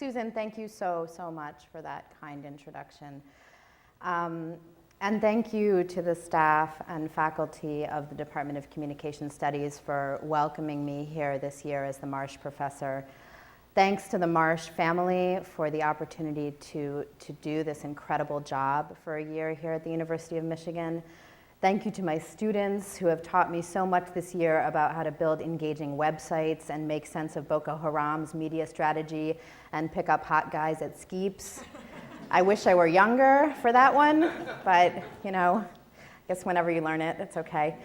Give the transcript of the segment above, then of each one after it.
Susan, thank you so much for that kind introduction. And thank you to the staff and faculty of the Department of Communication Studies for welcoming me here this year as the Marsh Professor. Thanks to the Marsh family for the opportunity to do this incredible job for a year here at the University of Michigan. Thank you to my students who have taught me so much this year about how to build engaging websites and make sense of Boko Haram's media strategy and pick up hot guys at Skeeps. I wish I were younger for that one, but I guess whenever you learn it, it's okay.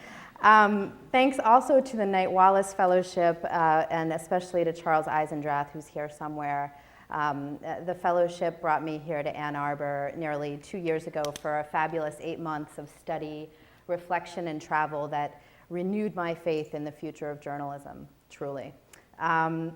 Thanks also to the Knight Wallace Fellowship and especially to Charles Eisendrath, who's here somewhere. The fellowship brought me here to Ann Arbor nearly 2 years ago for a fabulous 8 months of study, reflection, and travel that renewed my faith in the future of journalism, truly. I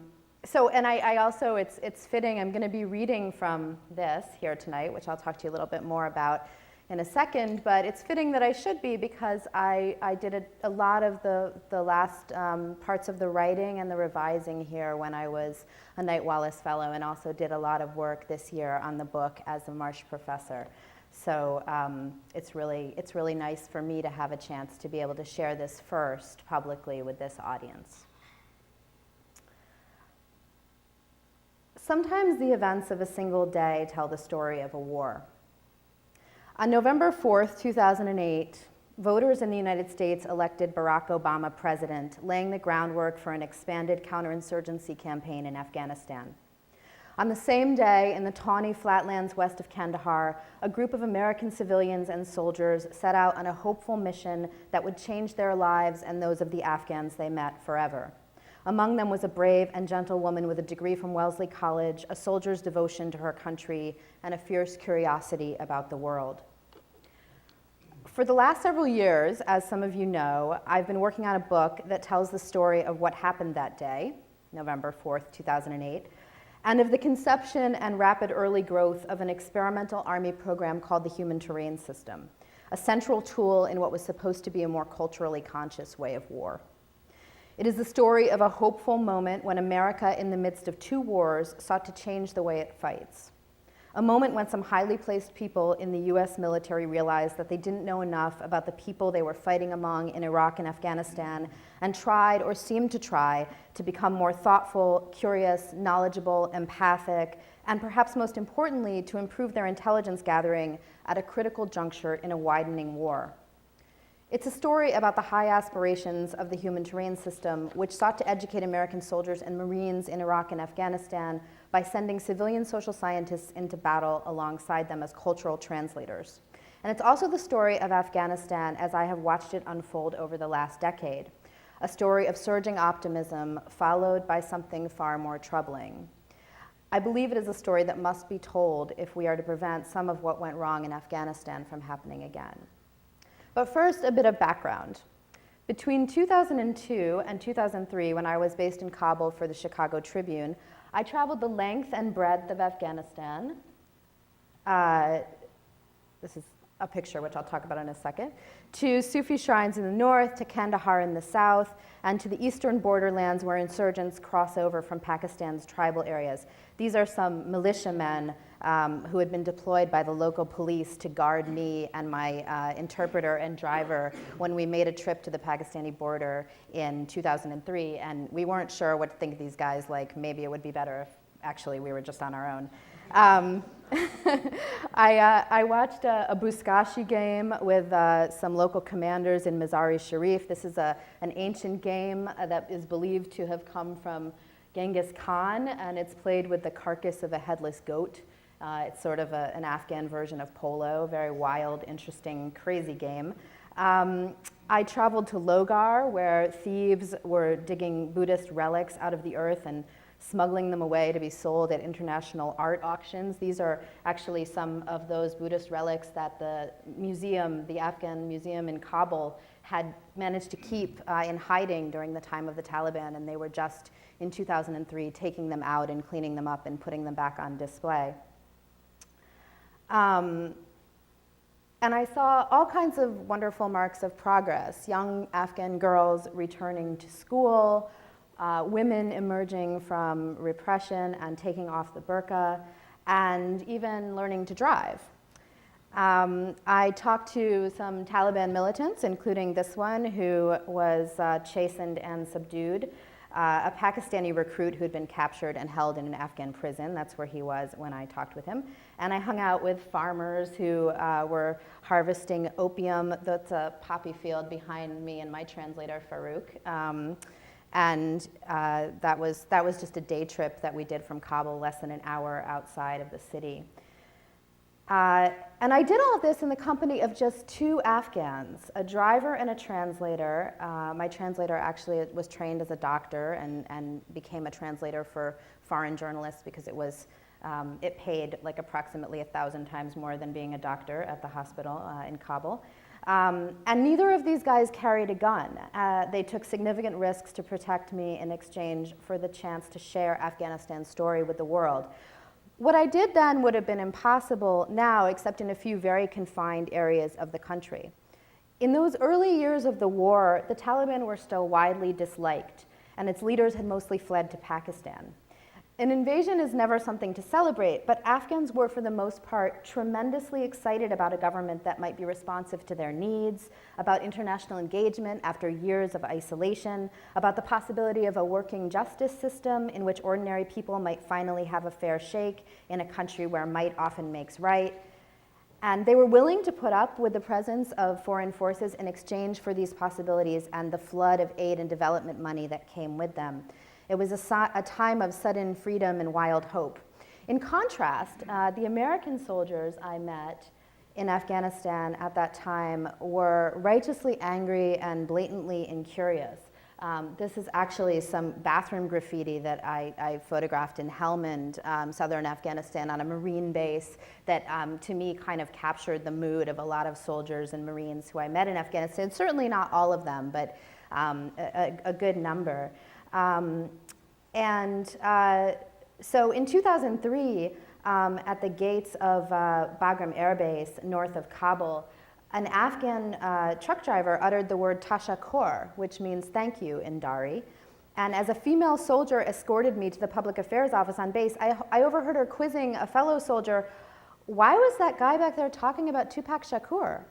also, it's fitting, I'm going to be reading from this here tonight, which I'll talk to you a little bit more about in a second, but it's fitting that I should be because I did a lot of the last parts of the writing and the revising here when I was a Knight Wallace Fellow, and also did a lot of work this year on the book as a Marsh Professor. So it's really nice for me to have a chance to be able to share this first publicly with this audience. Sometimes the events of a single day tell the story of a war. On November 4th, 2008, voters in the United States elected Barack Obama president, laying the groundwork for an expanded counterinsurgency campaign in Afghanistan. On the same day, in the tawny flatlands west of Kandahar, a group of American civilians and soldiers set out on a hopeful mission that would change their lives and those of the Afghans they met forever. Among them was a brave and gentle woman with a degree from Wellesley College, a soldier's devotion to her country, and a fierce curiosity about the world. For the last several years, as some of you know, I've been working on a book that tells the story of what happened that day, November 4th, 2008, and of the conception and rapid early growth of an experimental Army program called the Human Terrain System, a central tool in what was supposed to be a more culturally conscious way of war. It is the story of a hopeful moment when America, in the midst of 2 wars, sought to change the way it fights. A moment when some highly placed people in the US military realized that they didn't know enough about the people they were fighting among in Iraq and Afghanistan, and tried, or seemed to try, to become more thoughtful, curious, knowledgeable, empathic, and perhaps most importantly, to improve their intelligence gathering at a critical juncture in a widening war. It's a story about the high aspirations of the Human Terrain System, which sought to educate American soldiers and Marines in Iraq and Afghanistan by sending civilian social scientists into battle alongside them as cultural translators. And it's also the story of Afghanistan as I have watched it unfold over the last decade, a story of surging optimism followed by something far more troubling. I believe it is a story that must be told if we are to prevent some of what went wrong in Afghanistan from happening again. But first, a bit of background. Between 2002 and 2003, when I was based in Kabul for the Chicago Tribune, I traveled the length and breadth of Afghanistan. This is a picture, which I'll talk about in a second, to Sufi shrines in the north, to Kandahar in the south, and to the eastern borderlands where insurgents cross over from Pakistan's tribal areas. These are some militiamen who had been deployed by the local police to guard me and my interpreter and driver when we made a trip to the Pakistani border in 2003, and we weren't sure what to think of these guys, like maybe it would be better if actually we were just on our own. I watched a Buzkashi game with some local commanders in Mazar-e Sharif. This is an ancient game that is believed to have come from Genghis Khan, and it's played with the carcass of a headless goat. It's sort of an Afghan version of polo, very wild, interesting, crazy game. I traveled to Logar, where thieves were digging Buddhist relics out of the earth and smuggling them away to be sold at international art auctions. These are actually some of those Buddhist relics that the museum, the Afghan museum in Kabul, had managed to keep in hiding during the time of the Taliban, and they were just in 2003 taking them out and cleaning them up and putting them back on display. And I saw all kinds of wonderful marks of progress. Young Afghan girls returning to school, women emerging from repression and taking off the burqa, and even learning to drive. I talked to some Taliban militants, including this one who was chastened and subdued, a Pakistani recruit who had been captured and held in an Afghan prison. That's where he was when I talked with him. And I hung out with farmers who were harvesting opium. That's a poppy field behind me and my translator, Farouk. That was just a day trip that we did from Kabul, less than an hour outside of the city. And I did all of this in the company of just 2 Afghans, a driver and a translator. My translator actually was trained as a doctor and became a translator for foreign journalists because it paid like approximately 1,000 times more than being a doctor at the hospital in Kabul. And neither of these guys carried a gun. They took significant risks to protect me in exchange for the chance to share Afghanistan's story with the world. What I did then would have been impossible now, except in a few very confined areas of the country. In those early years of the war, the Taliban were still widely disliked, and its leaders had mostly fled to Pakistan. An invasion is never something to celebrate, but Afghans were, for the most part, tremendously excited about a government that might be responsive to their needs, about international engagement after years of isolation, about the possibility of a working justice system in which ordinary people might finally have a fair shake in a country where might often makes right. And they were willing to put up with the presence of foreign forces in exchange for these possibilities and the flood of aid and development money that came with them. It was a time of sudden freedom and wild hope. In contrast, the American soldiers I met in Afghanistan at that time were righteously angry and blatantly incurious. This is actually some bathroom graffiti that I photographed in Helmand, southern Afghanistan, on a Marine base that, to me, kind of captured the mood of a lot of soldiers and Marines who I met in Afghanistan. Certainly not all of them, but a good number. So in 2003, at the gates of Bagram Air Base north of Kabul, an Afghan truck driver uttered the word tashakkur, which means thank you in Dari. And as a female soldier escorted me to the public affairs office on base, I overheard her quizzing a fellow soldier, why was that guy back there talking about Tupac Shakur?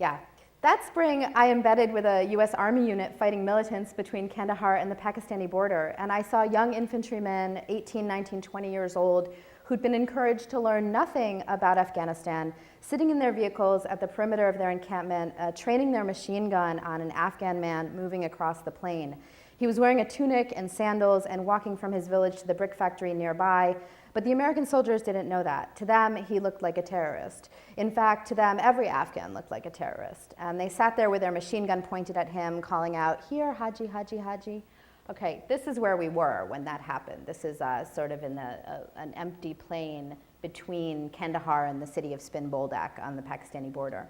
Yeah. That spring, I embedded with a US Army unit fighting militants between Kandahar and the Pakistani border, and I saw young infantrymen, 18, 19, 20 years old, who'd been encouraged to learn nothing about Afghanistan, sitting in their vehicles at the perimeter of their encampment, training their machine gun on an Afghan man moving across the plain. He was wearing a tunic and sandals and walking from his village to the brick factory nearby, but the American soldiers didn't know that. To them, he looked like a terrorist. In fact, to them, every Afghan looked like a terrorist. And they sat there with their machine gun pointed at him, calling out, here, Haji, Haji, Haji. Okay, this is where we were when that happened. This is sort of in an empty plain between Kandahar and the city of Spin Boldak on the Pakistani border.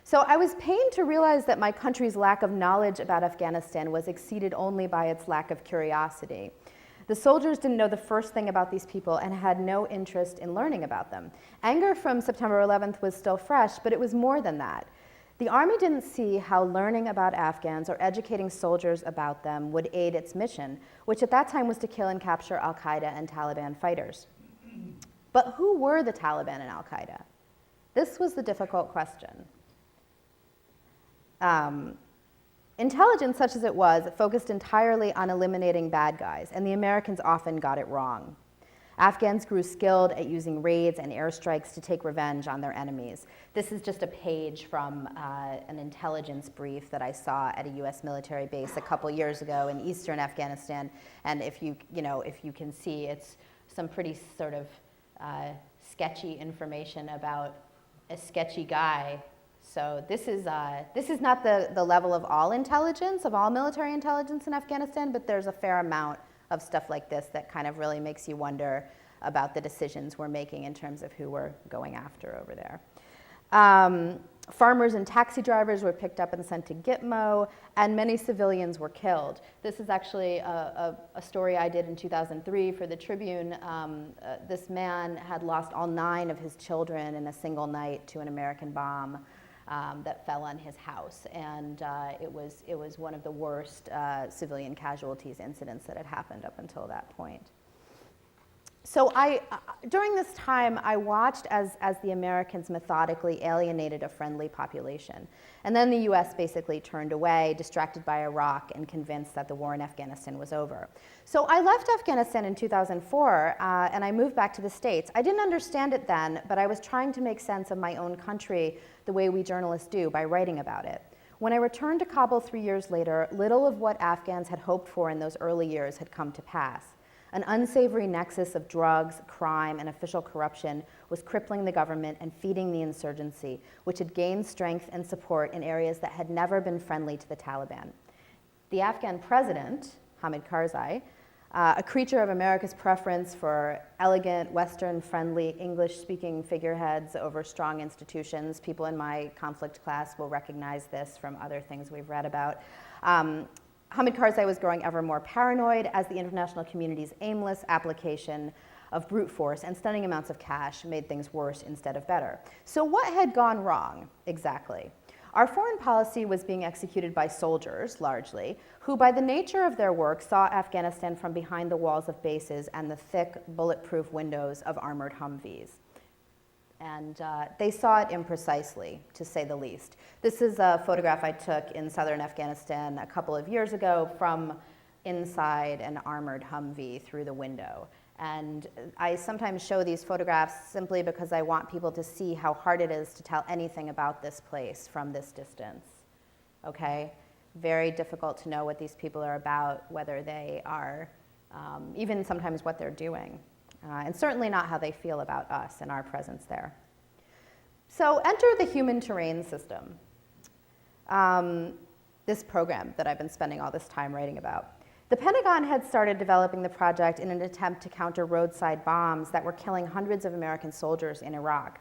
So I was pained to realize that my country's lack of knowledge about Afghanistan was exceeded only by its lack of curiosity. The soldiers didn't know the first thing about these people and had no interest in learning about them. Anger from September 11th was still fresh, but it was more than that. The Army didn't see how learning about Afghans or educating soldiers about them would aid its mission, which at that time was to kill and capture al-Qaeda and Taliban fighters. But who were the Taliban and al-Qaeda? This was the difficult question. Intelligence, such as it was, focused entirely on eliminating bad guys, and the Americans often got it wrong. Afghans grew skilled at using raids and airstrikes to take revenge on their enemies. This is just a page from an intelligence brief that I saw at a US military base a couple years ago in eastern Afghanistan, and if you can see, it's some pretty sort of sketchy information about a sketchy guy. So this is not the level of all intelligence, of all military intelligence in Afghanistan, but there's a fair amount of stuff like this that kind of really makes you wonder about the decisions we're making in terms of who we're going after over there. Farmers and taxi drivers were picked up and sent to Gitmo, and many civilians were killed. This is actually a story I did in 2003 for the Tribune. This man had lost all 9 of his children in a single night to an American bomb. that fell on his house, and it was one of the worst civilian casualties incidents that had happened up until that point. So during this time, I watched as the Americans methodically alienated a friendly population. And then the US basically turned away, distracted by Iraq, and convinced that the war in Afghanistan was over. So I left Afghanistan in 2004, and I moved back to the States. I didn't understand it then, but I was trying to make sense of my own country the way we journalists do, by writing about it. When I returned to Kabul 3 years later, little of what Afghans had hoped for in those early years had come to pass. An unsavory nexus of drugs, crime, and official corruption was crippling the government and feeding the insurgency, which had gained strength and support in areas that had never been friendly to the Taliban. The Afghan president, Hamid Karzai, a creature of America's preference for elegant, Western-friendly, English-speaking figureheads over strong institutions. People in my conflict class will recognize this from other things we've read about. Hamid Karzai was growing ever more paranoid as the international community's aimless application of brute force and stunning amounts of cash made things worse instead of better. So what had gone wrong, exactly? Our foreign policy was being executed by soldiers, largely, who by the nature of their work saw Afghanistan from behind the walls of bases and the thick, bulletproof windows of armored Humvees. And they saw it imprecisely, to say the least. This is a photograph I took in southern Afghanistan a couple of years ago from inside an armored Humvee through the window. And I sometimes show these photographs simply because I want people to see how hard it is to tell anything about this place from this distance, okay? Very difficult to know what these people are about, whether they are, even sometimes what they're doing. And certainly not how they feel about us and our presence there. So enter the human terrain system, this program that I've been spending all this time writing about. The Pentagon had started developing the project in an attempt to counter roadside bombs that were killing hundreds of American soldiers in Iraq.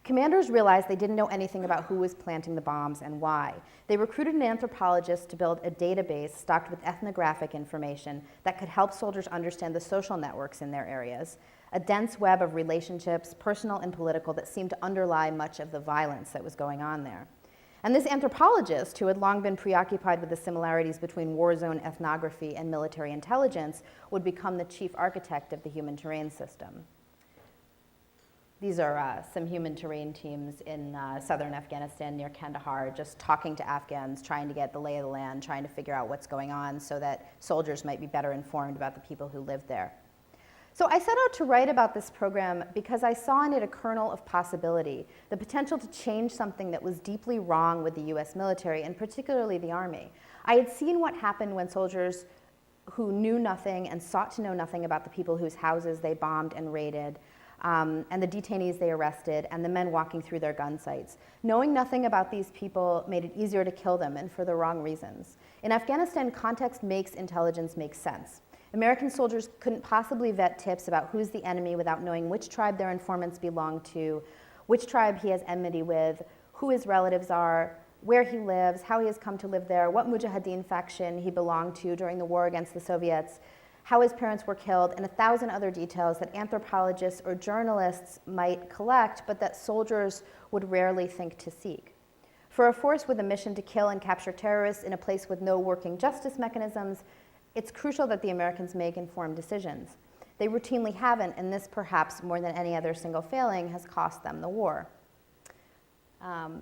Commanders realized they didn't know anything about who was planting the bombs and why. They recruited an anthropologist to build a database stocked with ethnographic information that could help soldiers understand the social networks in their areas, a dense web of relationships, personal and political, that seemed to underlie much of the violence that was going on there. And this anthropologist, who had long been preoccupied with the similarities between war zone ethnography and military intelligence, would become the chief architect of the human terrain system. These are some human terrain teams in southern Afghanistan near Kandahar, just talking to Afghans, trying to get the lay of the land, trying to figure out what's going on so that soldiers might be better informed about the people who live there. So I set out to write about this program because I saw in it a kernel of possibility, the potential to change something that was deeply wrong with the US military, and particularly the Army. I had seen what happened when soldiers who knew nothing and sought to know nothing about the people whose houses they bombed and raided, and the detainees they arrested, and the men walking through their gun sites. Knowing nothing about these people made it easier to kill them, and for the wrong reasons. In Afghanistan, context makes intelligence make sense. American soldiers couldn't possibly vet tips about who's the enemy without knowing which tribe their informants belong to, which tribe he has enmity with, who his relatives are, where he lives, how he has come to live there, what Mujahideen faction he belonged to during the war against the Soviets, how his parents were killed, and 1,000 other details that anthropologists or journalists might collect, but that soldiers would rarely think to seek. For a force with a mission to kill and capture terrorists in a place with no working justice mechanisms, it's crucial that the Americans make informed decisions. They routinely haven't, and this, perhaps more than any other single failing, has cost them the war.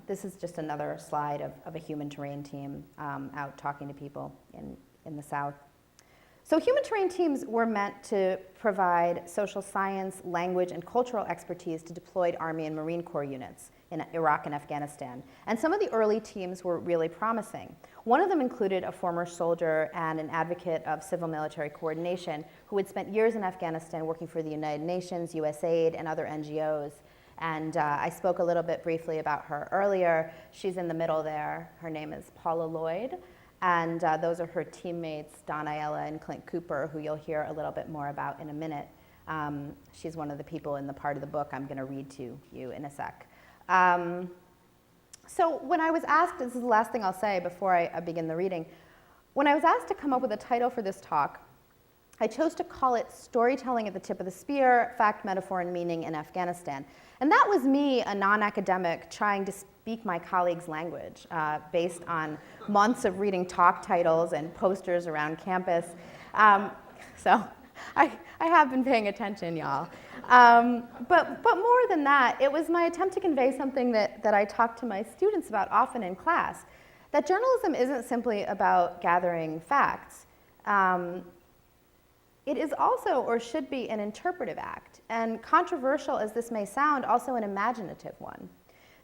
This is just another slide of a human terrain team out talking to people in the South. So human terrain teams were meant to provide social science, language, and cultural expertise to deployed Army and Marine Corps units in Iraq and Afghanistan. And some of the early teams were really promising. One of them included a former soldier and an advocate of civil-military coordination who had spent years in Afghanistan working for the United Nations, USAID, and other NGOs. And I spoke a little bit briefly about her earlier. She's in the middle there. Her name is Paula Lloyd. And those are her teammates, Don Ayala and Clint Cooper, who you'll hear a little bit more about in a minute. She's one of the people in the part of the book I'm going to read to you in a sec. So when I was asked, this is the last thing I'll say before I begin the reading, when I was asked to come up with a title for this talk, I chose to call it Storytelling at the Tip of the Spear, Fact, Metaphor, and Meaning in Afghanistan. And that was me, a non-academic, trying to speak my colleagues' language based on months of reading talk titles and posters around campus. So I have been paying attention, y'all. But more than that, it was my attempt to convey something that I talk to my students about often in class, that journalism isn't simply about gathering facts. It is also, or should be, an interpretive act, and controversial as this may sound, also an imaginative one.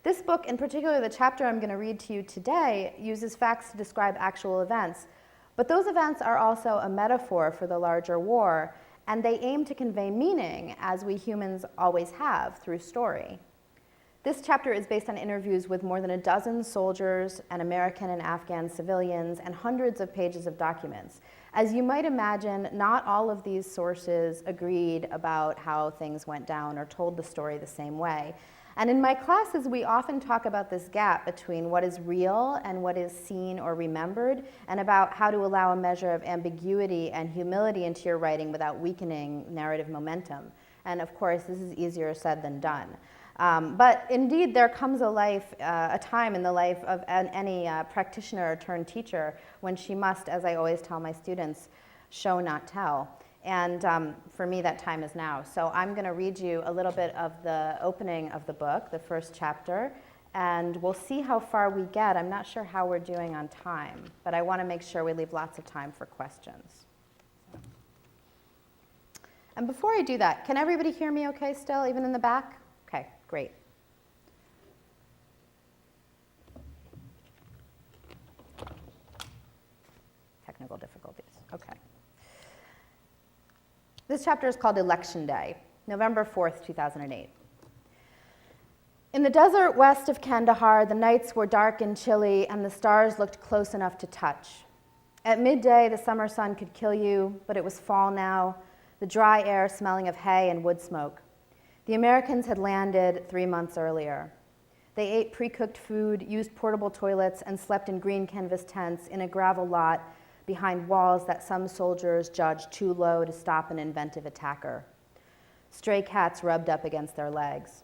This book, in particular the chapter I'm going to read to you today, uses facts to describe actual events, but those events are also a metaphor for the larger war, and they aim to convey meaning, as we humans always have, through story. This chapter is based on interviews with more than a dozen soldiers and American and Afghan civilians and hundreds of pages of documents. As you might imagine, not all of these sources agreed about how things went down or told the story the same way. And in my classes, we often talk about this gap between what is real and what is seen or remembered, and about how to allow a measure of ambiguity and humility into your writing without weakening narrative momentum. And of course, this is easier said than done. But indeed, there comes a time in the life of any practitioner turned teacher when she must, as I always tell my students, show, not tell. And for me, that time is now. So I'm going to read you a little bit of the opening of the book, the first chapter, and we'll see how far we get. I'm not sure how we're doing on time, but I want to make sure we leave lots of time for questions. And before I do that, can everybody hear me okay still, even in the back? Okay, great. Technical difficulties, okay. This chapter is called Election Day, November 4th, 2008. In the desert west of Kandahar, the nights were dark and chilly, and the stars looked close enough to touch. At midday, the summer sun could kill you, but it was fall now, the dry air smelling of hay and wood smoke. The Americans had landed 3 months earlier. They ate pre-cooked food, used portable toilets, and slept in green canvas tents in a gravel lot behind walls that some soldiers judged too low to stop an inventive attacker. Stray cats rubbed up against their legs.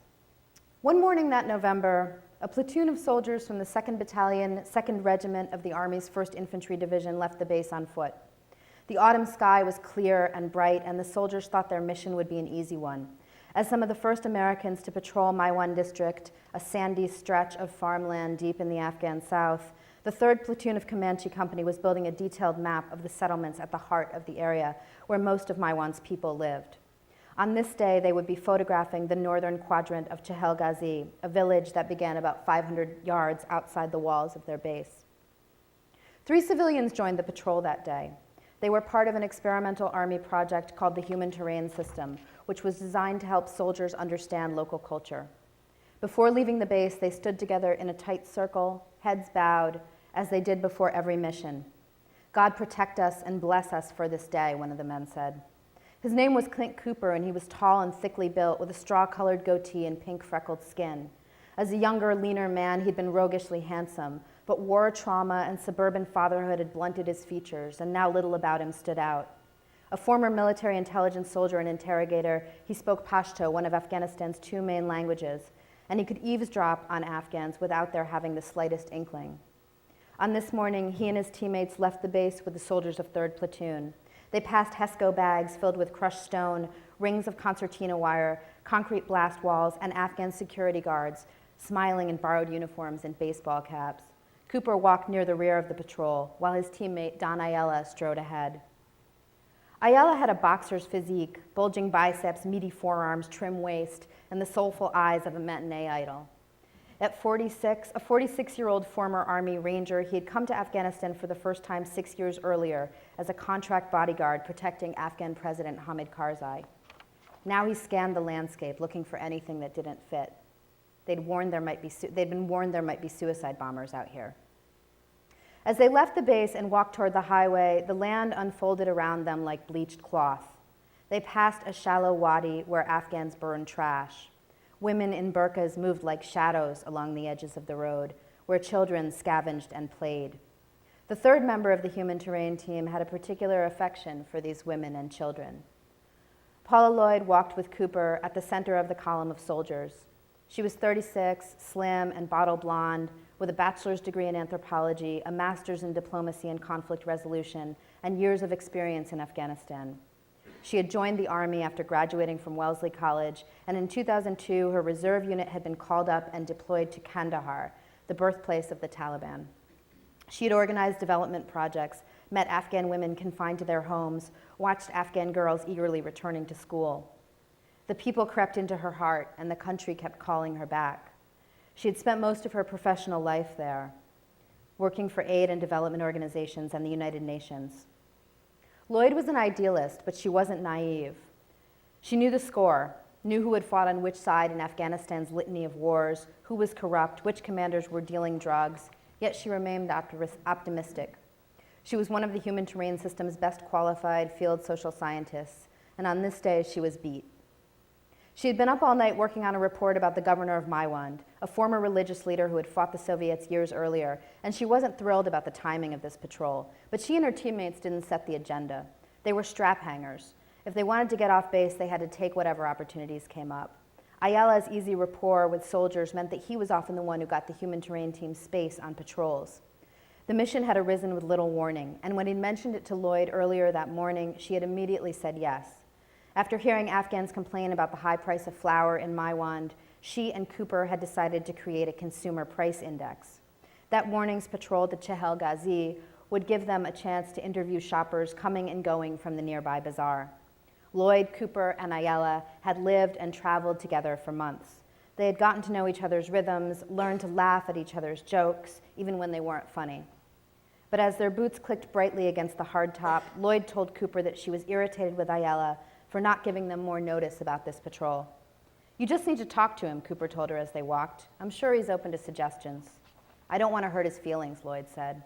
One morning that November, a platoon of soldiers from the 2nd Battalion, 2nd Regiment of the Army's 1st Infantry Division left the base on foot. The autumn sky was clear and bright, and the soldiers thought their mission would be an easy one. As some of the first Americans to patrol Maiwan District, a sandy stretch of farmland deep in the Afghan south, the 3rd Platoon of Comanche Company was building a detailed map of the settlements at the heart of the area where most of Maiwan's people lived. On this day, they would be photographing the northern quadrant of Chahel Ghazi, a village that began about 500 yards outside the walls of their base. 3 civilians joined the patrol that day. They were part of an experimental Army project called the Human Terrain System, which was designed to help soldiers understand local culture. Before leaving the base, they stood together in a tight circle, heads bowed, as they did before every mission. God protect us and bless us for this day, one of the men said. His name was Clint Cooper, and he was tall and thickly built with a straw-colored goatee and pink freckled skin. As a younger, leaner man, he'd been roguishly handsome, but war trauma and suburban fatherhood had blunted his features, and now little about him stood out. A former military intelligence soldier and interrogator, he spoke Pashto, one of Afghanistan's 2 main languages, and he could eavesdrop on Afghans without their having the slightest inkling. On this morning, he and his teammates left the base with the soldiers of 3rd Platoon. They passed HESCO bags filled with crushed stone, rings of concertina wire, concrete blast walls, and Afghan security guards, smiling in borrowed uniforms and baseball caps. Cooper walked near the rear of the patrol, while his teammate Don Ayala strode ahead. Ayala had a boxer's physique, bulging biceps, meaty forearms, trim waist, and the soulful eyes of a matinee idol. At 46, a 46-year-old former Army Ranger, he had come to Afghanistan for the first time 6 years earlier as a contract bodyguard protecting Afghan President Hamid Karzai. Now he scanned the landscape, looking for anything that didn't fit. They'd been warned there might be suicide bombers out here. As they left the base and walked toward the highway, the land unfolded around them like bleached cloth. They passed a shallow wadi where Afghans burned trash. Women in burqas moved like shadows along the edges of the road, where children scavenged and played. The third member of the Human Terrain team had a particular affection for these women and children. Paula Lloyd walked with Cooper at the center of the column of soldiers. She was 36, slim and bottle blonde, with a bachelor's degree in anthropology, a master's in diplomacy and conflict resolution, and years of experience in Afghanistan. She had joined the Army after graduating from Wellesley College, and in 2002, her reserve unit had been called up and deployed to Kandahar, the birthplace of the Taliban. She had organized development projects, met Afghan women confined to their homes, watched Afghan girls eagerly returning to school. The people crept into her heart, and the country kept calling her back. She had spent most of her professional life there, working for aid and development organizations and the United Nations. Lloyd was an idealist, but she wasn't naive. She knew the score, knew who had fought on which side in Afghanistan's litany of wars, who was corrupt, which commanders were dealing drugs, yet she remained optimistic. She was one of the Human Terrain System's best qualified field social scientists, and on this day she was beat. She had been up all night working on a report about the governor of Maiwand, a former religious leader who had fought the Soviets years earlier, and she wasn't thrilled about the timing of this patrol. But she and her teammates didn't set the agenda. They were strap hangers. If they wanted to get off base, they had to take whatever opportunities came up. Ayala's easy rapport with soldiers meant that he was often the one who got the Human Terrain team space on patrols. The mission had arisen with little warning, and when he'd mentioned it to Lloyd earlier that morning, she had immediately said yes. After hearing Afghans complain about the high price of flour in Maiwand, she and Cooper had decided to create a consumer price index. That morning's patrol to Chehel Ghazi would give them a chance to interview shoppers coming and going from the nearby bazaar. Lloyd, Cooper, and Ayala had lived and traveled together for months. They had gotten to know each other's rhythms, learned to laugh at each other's jokes, even when they weren't funny. But as their boots clicked brightly against the hardtop, Lloyd told Cooper that she was irritated with Ayala for not giving them more notice about this patrol. "You just need to talk to him," Cooper told her as they walked. "I'm sure he's open to suggestions." "I don't want to hurt his feelings," Lloyd said.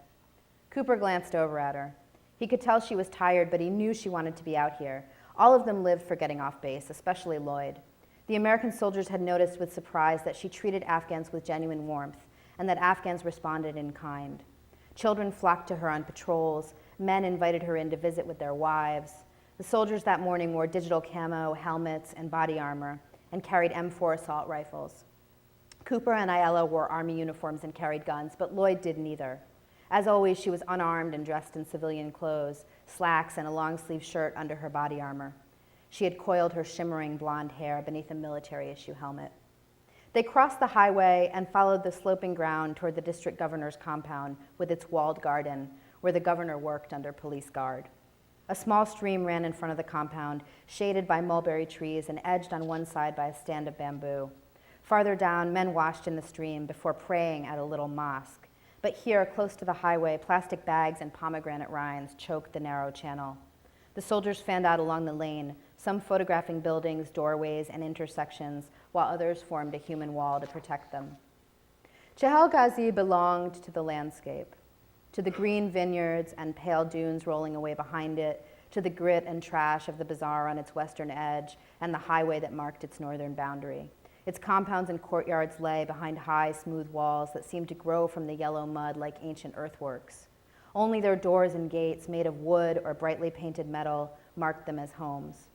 Cooper glanced over at her. He could tell she was tired, but he knew she wanted to be out here. All of them lived for getting off base, especially Lloyd. The American soldiers had noticed with surprise that she treated Afghans with genuine warmth, and that Afghans responded in kind. Children flocked to her on patrols. Men invited her in to visit with their wives. The soldiers that morning wore digital camo, helmets, and body armor, and carried M4 assault rifles. Cooper and Ayala wore Army uniforms and carried guns, but Lloyd did neither. As always, she was unarmed and dressed in civilian clothes, slacks and a long-sleeve shirt under her body armor. She had coiled her shimmering blonde hair beneath a military-issue helmet. They crossed the highway and followed the sloping ground toward the district governor's compound with its walled garden, where the governor worked under police guard. A small stream ran in front of the compound, shaded by mulberry trees and edged on one side by a stand of bamboo. Farther down, men washed in the stream before praying at a little mosque. But here, close to the highway, plastic bags and pomegranate rinds choked the narrow channel. The soldiers fanned out along the lane, some photographing buildings, doorways, and intersections, while others formed a human wall to protect them. Chehel Ghazi belonged to the landscape, to the green vineyards and pale dunes rolling away behind it, to the grit and trash of the bazaar on its western edge, and the highway that marked its northern boundary. Its compounds and courtyards lay behind high, smooth walls that seemed to grow from the yellow mud like ancient earthworks. Only their doors and gates, made of wood or brightly painted metal, marked them as homes.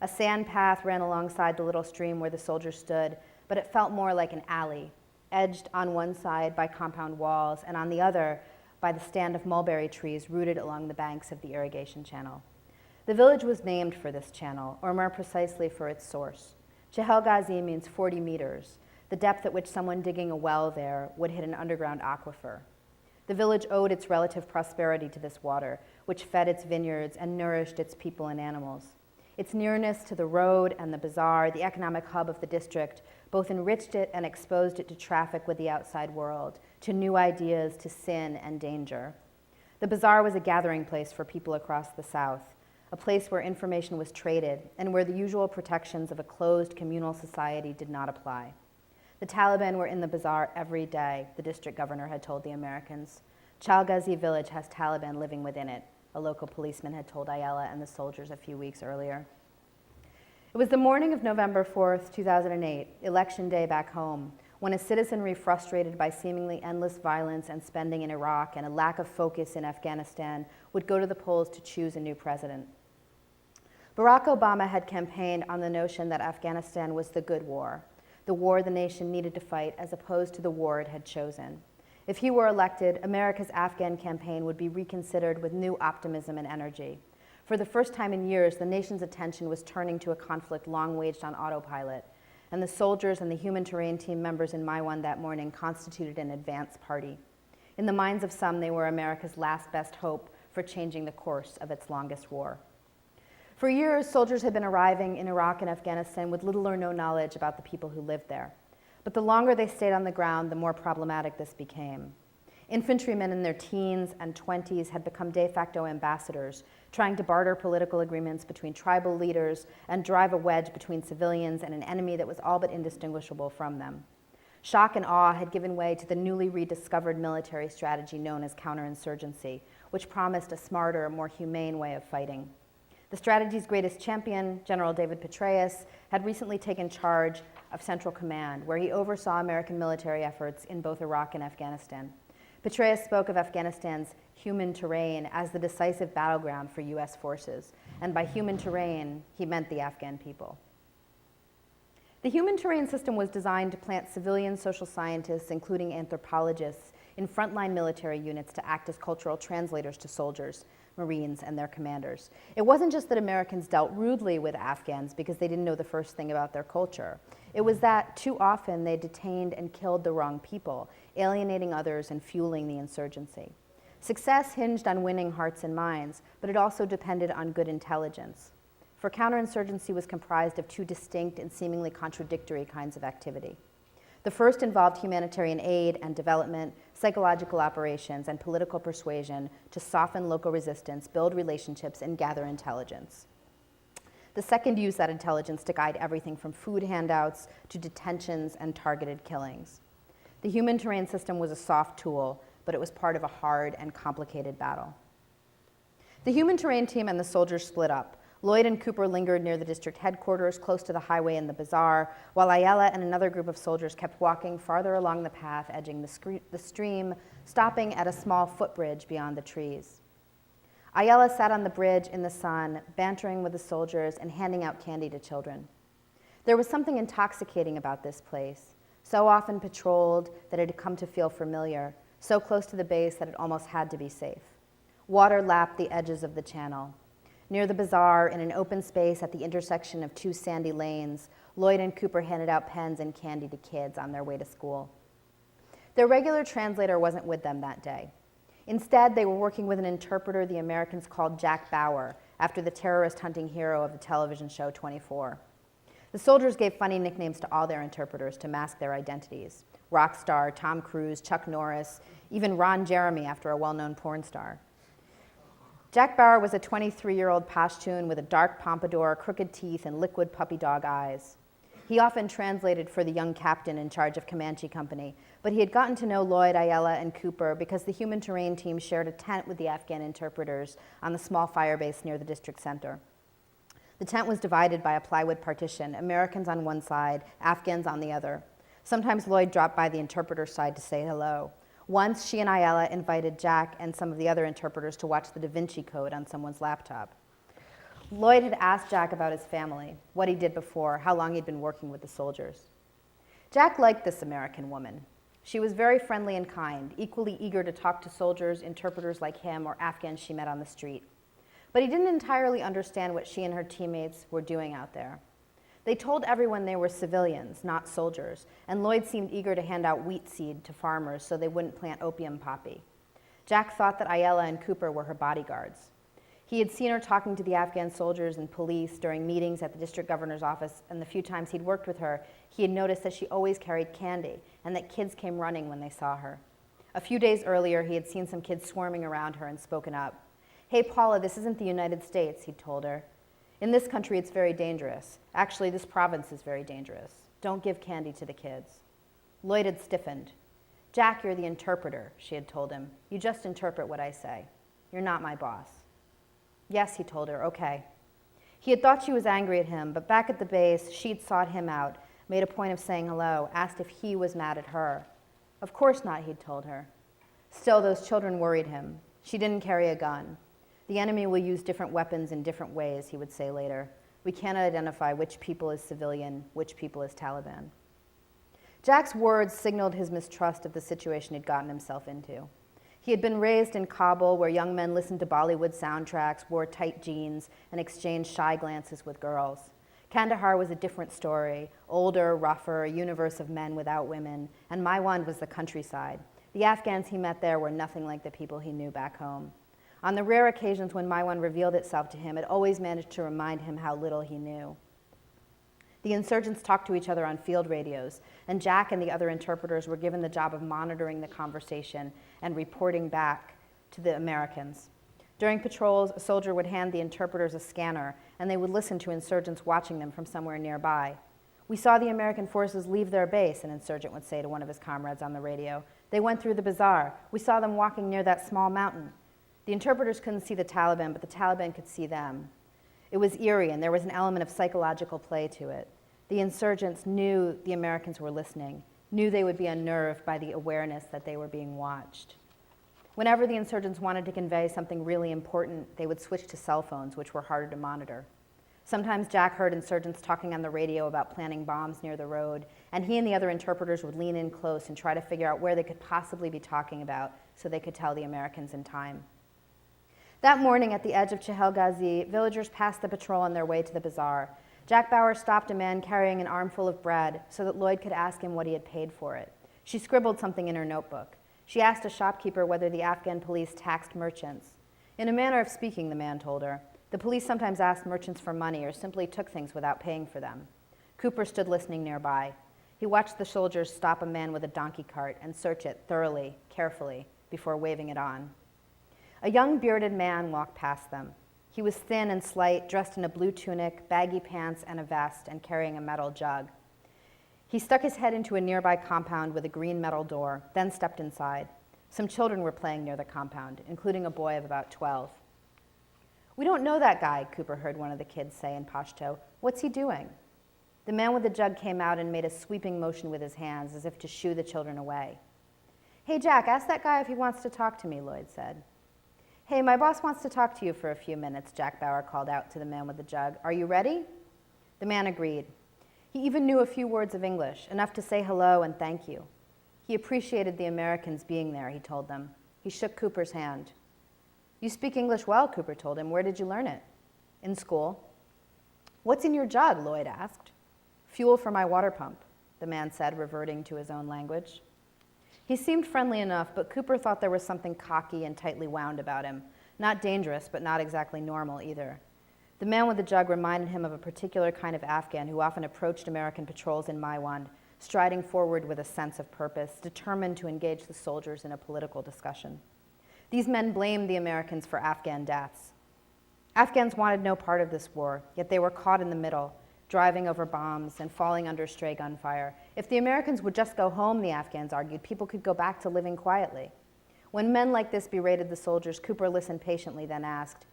A sand path ran alongside the little stream where the soldiers stood, but it felt more like an alley, edged on one side by compound walls and on the other by the stand of mulberry trees rooted along the banks of the irrigation channel. The village was named for this channel, or more precisely for its source. Chehel Ghazi means 40 meters, the depth at which someone digging a well there would hit an underground aquifer. The village owed its relative prosperity to this water, which fed its vineyards and nourished its people and animals. Its nearness to the road and the bazaar, the economic hub of the district, both enriched it and exposed it to traffic with the outside world, to new ideas, to sin and danger. The bazaar was a gathering place for people across the South, a place where information was traded and where the usual protections of a closed communal society did not apply. The Taliban were in the bazaar every day, the district governor had told the Americans. Chehel Ghazi village has Taliban living within it, a local policeman had told Ayala and the soldiers a few weeks earlier. It was the morning of November 4th, 2008, election day back home, when a citizenry frustrated by seemingly endless violence and spending in Iraq and a lack of focus in Afghanistan would go to the polls to choose a new president. Barack Obama had campaigned on the notion that Afghanistan was the good war, the war the nation needed to fight as opposed to the war it had chosen. If he were elected, America's Afghan campaign would be reconsidered with new optimism and energy. For the first time in years, the nation's attention was turning to a conflict long waged on autopilot, and the soldiers and the human terrain team members in Maiwand that morning constituted an advance party. In the minds of some, they were America's last best hope for changing the course of its longest war. For years, soldiers had been arriving in Iraq and Afghanistan with little or no knowledge about the people who lived there. But the longer they stayed on the ground, the more problematic this became. Infantrymen in their teens and 20s had become de facto ambassadors, trying to barter political agreements between tribal leaders and drive a wedge between civilians and an enemy that was all but indistinguishable from them. Shock and awe had given way to the newly rediscovered military strategy known as counterinsurgency, which promised a smarter, more humane way of fighting. The strategy's greatest champion, General David Petraeus, had recently taken charge of Central Command, where he oversaw American military efforts in both Iraq and Afghanistan. Petraeus spoke of Afghanistan's human terrain as the decisive battleground for U.S. forces, and by human terrain, he meant the Afghan people. The human terrain system was designed to plant civilian social scientists, including anthropologists, in frontline military units to act as cultural translators to soldiers, Marines, and their commanders. It wasn't just that Americans dealt rudely with Afghans because they didn't know the first thing about their culture. It was that too often they detained and killed the wrong people, alienating others and fueling the insurgency. Success hinged on winning hearts and minds, but it also depended on good intelligence. For counterinsurgency was comprised of two distinct and seemingly contradictory kinds of activity. The first involved humanitarian aid and development, psychological operations, and political persuasion to soften local resistance, build relationships, and gather intelligence. The second used that intelligence to guide everything from food handouts to detentions and targeted killings. The human terrain system was a soft tool, but it was part of a hard and complicated battle. The human terrain team and the soldiers split up. Lloyd and Cooper lingered near the district headquarters, close to the highway and the bazaar, while Ayala and another group of soldiers kept walking farther along the path edging the stream, stopping at a small footbridge beyond the trees. Ayala sat on the bridge in the sun, bantering with the soldiers and handing out candy to children. There was something intoxicating about this place, so often patrolled that it had come to feel familiar, so close to the base that it almost had to be safe. Water lapped the edges of the channel. Near the bazaar, in an open space at the intersection of two sandy lanes, Lloyd and Cooper handed out pens and candy to kids on their way to school. Their regular translator wasn't with them that day. Instead, they were working with an interpreter the Americans called Jack Bauer, after the terrorist hunting hero of the television show 24. The soldiers gave funny nicknames to all their interpreters to mask their identities. Rock star, Tom Cruise, Chuck Norris, even Ron Jeremy after a well-known porn star. Jack Bauer was a 23-year-old Pashtun with a dark pompadour, crooked teeth, and liquid puppy dog eyes. He often translated for the young captain in charge of Comanche Company, but he had gotten to know Lloyd, Ayala, and Cooper because the human terrain team shared a tent with the Afghan interpreters on the small fire base near the district center. The tent was divided by a plywood partition, Americans on one side, Afghans on the other. Sometimes Lloyd dropped by the interpreter's side to say hello. Once, she and Ayala invited Jack and some of the other interpreters to watch the Da Vinci Code on someone's laptop. Lloyd had asked Jack about his family, what he did before, how long he'd been working with the soldiers. Jack liked this American woman. She was very friendly and kind, equally eager to talk to soldiers, interpreters like him, or Afghans she met on the street. But he didn't entirely understand what she and her teammates were doing out there. They told everyone they were civilians, not soldiers, and Lloyd seemed eager to hand out wheat seed to farmers so they wouldn't plant opium poppy. Jack thought that Ayala and Cooper were her bodyguards. He had seen her talking to the Afghan soldiers and police during meetings at the district governor's office, and the few times he'd worked with her, he had noticed that she always carried candy and that kids came running when they saw her. A few days earlier, he had seen some kids swarming around her and spoken up. "Hey, Paula, this isn't the United States," he'd told her. "In this country, it's very dangerous. Actually, this province is very dangerous. Don't give candy to the kids." Lloyd had stiffened. "Jack, you're the interpreter," she had told him. "You just interpret what I say. You're not my boss." "Yes," he told her, "okay." He had thought she was angry at him, but back at the base, she'd sought him out, made a point of saying hello, asked if he was mad at her. Of course not, he'd told her. Still, those children worried him. She didn't carry a gun. The enemy will use different weapons in different ways, he would say later. We cannot identify which people is civilian, which people is Taliban. Jack's words signaled his mistrust of the situation he'd gotten himself into. He had been raised in Kabul, where young men listened to Bollywood soundtracks, wore tight jeans, and exchanged shy glances with girls. Kandahar was a different story, older, rougher, a universe of men without women, and Maiwand was the countryside. The Afghans he met there were nothing like the people he knew back home. On the rare occasions when Maiwand revealed itself to him, it always managed to remind him how little he knew. The insurgents talked to each other on field radios, and Jack and the other interpreters were given the job of monitoring the conversation and reporting back to the Americans. During patrols, a soldier would hand the interpreters a scanner, and they would listen to insurgents watching them from somewhere nearby. We saw the American forces leave their base, an insurgent would say to one of his comrades on the radio. They went through the bazaar. We saw them walking near that small mountain. The interpreters couldn't see the Taliban, but the Taliban could see them. It was eerie, and there was an element of psychological play to it. The insurgents knew the Americans were listening, knew they would be unnerved by the awareness that they were being watched. Whenever the insurgents wanted to convey something really important, they would switch to cell phones, which were harder to monitor. Sometimes Jack heard insurgents talking on the radio about planting bombs near the road, and he and the other interpreters would lean in close and try to figure out where they could possibly be talking about so they could tell the Americans in time. That morning at the edge of Chahel Ghazi, villagers passed the patrol on their way to the bazaar. Jack Bauer stopped a man carrying an armful of bread so that Lloyd could ask him what he had paid for it. She scribbled something in her notebook. She asked a shopkeeper whether the Afghan police taxed merchants. In a manner of speaking, the man told her, the police sometimes asked merchants for money or simply took things without paying for them. Cooper stood listening nearby. He watched the soldiers stop a man with a donkey cart and search it thoroughly, carefully, before waving it on. A young bearded man walked past them. He was thin and slight, dressed in a blue tunic, baggy pants, and a vest, and carrying a metal jug. He stuck his head into a nearby compound with a green metal door, then stepped inside. Some children were playing near the compound, including a boy of about 12. "We don't know that guy," Cooper heard one of the kids say in Pashto. "What's he doing?" The man with the jug came out and made a sweeping motion with his hands as if to shoo the children away. "Hey, Jack, ask that guy if he wants to talk to me," Lloyd said. "Hey, my boss wants to talk to you for a few minutes," Jack Bauer called out to the man with the jug. "Are you ready?" The man agreed. He even knew a few words of English, enough to say hello and thank you. He appreciated the Americans being there, he told them. He shook Cooper's hand. "You speak English well," Cooper told him. "Where did you learn it?" "In school." "What's in your jug?" Lloyd asked. "Fuel for my water pump," the man said, reverting to his own language. He seemed friendly enough, but Cooper thought there was something cocky and tightly wound about him. Not dangerous, but not exactly normal either. The man with the jug reminded him of a particular kind of Afghan who often approached American patrols in Maiwand, striding forward with a sense of purpose, determined to engage the soldiers in a political discussion. These men blamed the Americans for Afghan deaths. Afghans wanted no part of this war, yet they were caught in the middle, driving over bombs and falling under stray gunfire. If the Americans would just go home, the Afghans argued, people could go back to living quietly. When men like this berated the soldiers, Cooper listened patiently, then asked,